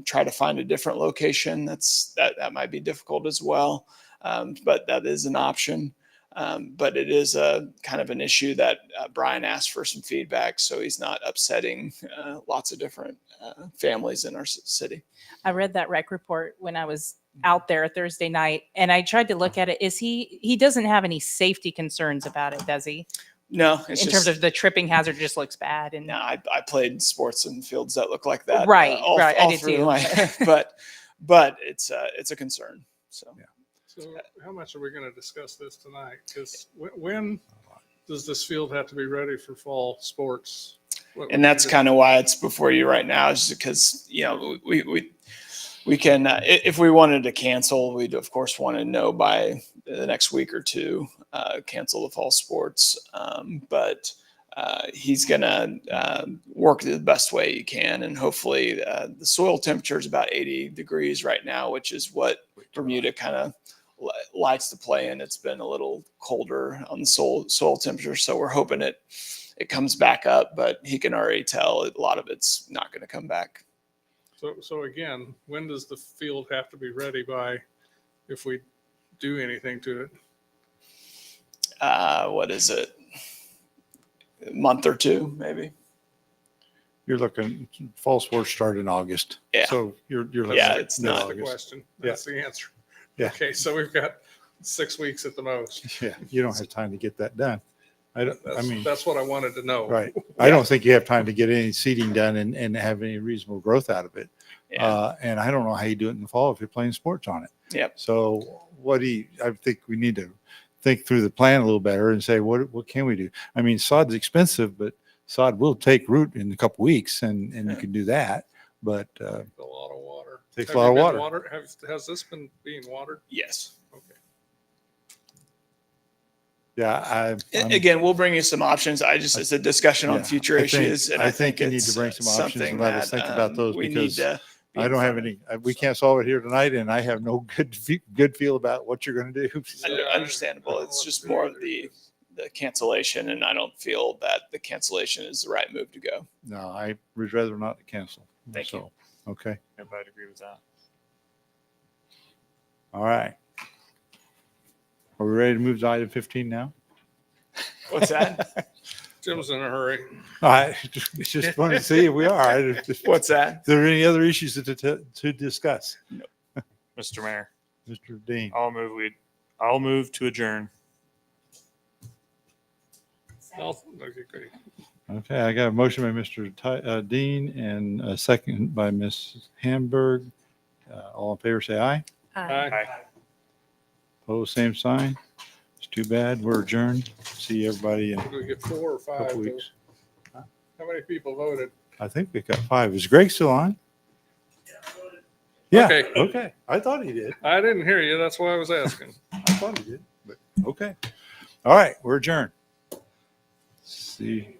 try to find a different location. That might be difficult as well. But that is an option. But it is a kind of an issue that Brian asked for some feedback, so he's not upsetting lots of different families in our city. I read that rec report when I was out there Thursday night, and I tried to look at it. He doesn't have any safety concerns about it, does he? No, In terms of the tripping hazard, just looks bad. And no, I played sports in fields that look like that. Right, all right, I did through too. but it's a concern. So. Yeah. So how much are we going to discuss this tonight? Because when does this field have to be ready for fall sports? And that's kind of why it's before you right now, is because, we can, if we wanted to cancel, we'd of course want to know by the next week or two, cancel the fall sports. But he's going to work the best way he can. And hopefully the soil temperature is about 80 degrees right now, which is what Bermuda kind of likes to play in. It's been a little colder on the soil temperature. So we're hoping it comes back up, but he can already tell a lot of it's not going to come back. So again, when does the field have to be ready by if we do anything to it? What is it? A month or two, maybe. You're looking, fall sports start in August. Yeah. So you're looking. Yeah, at it's mid- not That's the August. question. That's the answer. Yeah. Okay, so we've got 6 weeks at the most. Yeah, you don't have time to get that done. That's what I wanted to know. Right. I don't think you have time to get any seeding done and have any reasonable growth out of it. Yeah. And I don't know how you do it in the fall if you're playing sports on it. Yep. So I think we need to think through the plan a little better and say, what can we do? I mean, sod's expensive, but sod will take root in a couple weeks and you can do that. But A lot of water. Takes a Have lot you of been water. Has this been being watered? Yes. Okay. yeah, Again, we'll bring you some options. It's a discussion on yeah, future I think- issues. And I think you need it's to bring some options something and let us that, think about those we need because to be I in don't have front of. any, we can't solve it here tonight and I have no good feel about what you're going to do. Understandable. It's just more of the cancellation, and I don't feel that the cancellation is the right move to go. No, I would rather not to cancel. Thank you. Okay. Everybody agree with that? All right. Are we ready to move to item 15 now? What's that? Jim's in a hurry. I just wanted to see if we are. What's that? Is there any other issues to discuss? Mr. Mayor, Mr. Dean. I'll move to adjourn. Okay, great. Okay, I got a motion by Mr. Dean and a second by Ms. Hamburg. All in favor, say aye. Aye. Opposed, same sign. It's too bad. We're adjourned. See everybody in a Did we get 4 or 5? couple weeks. How many people voted? I think we got 5. Is Greg still on? Yeah. Okay. Okay. I thought he did. I didn't hear you. That's why I was asking. I thought he did, but okay. All right, we're adjourned. See.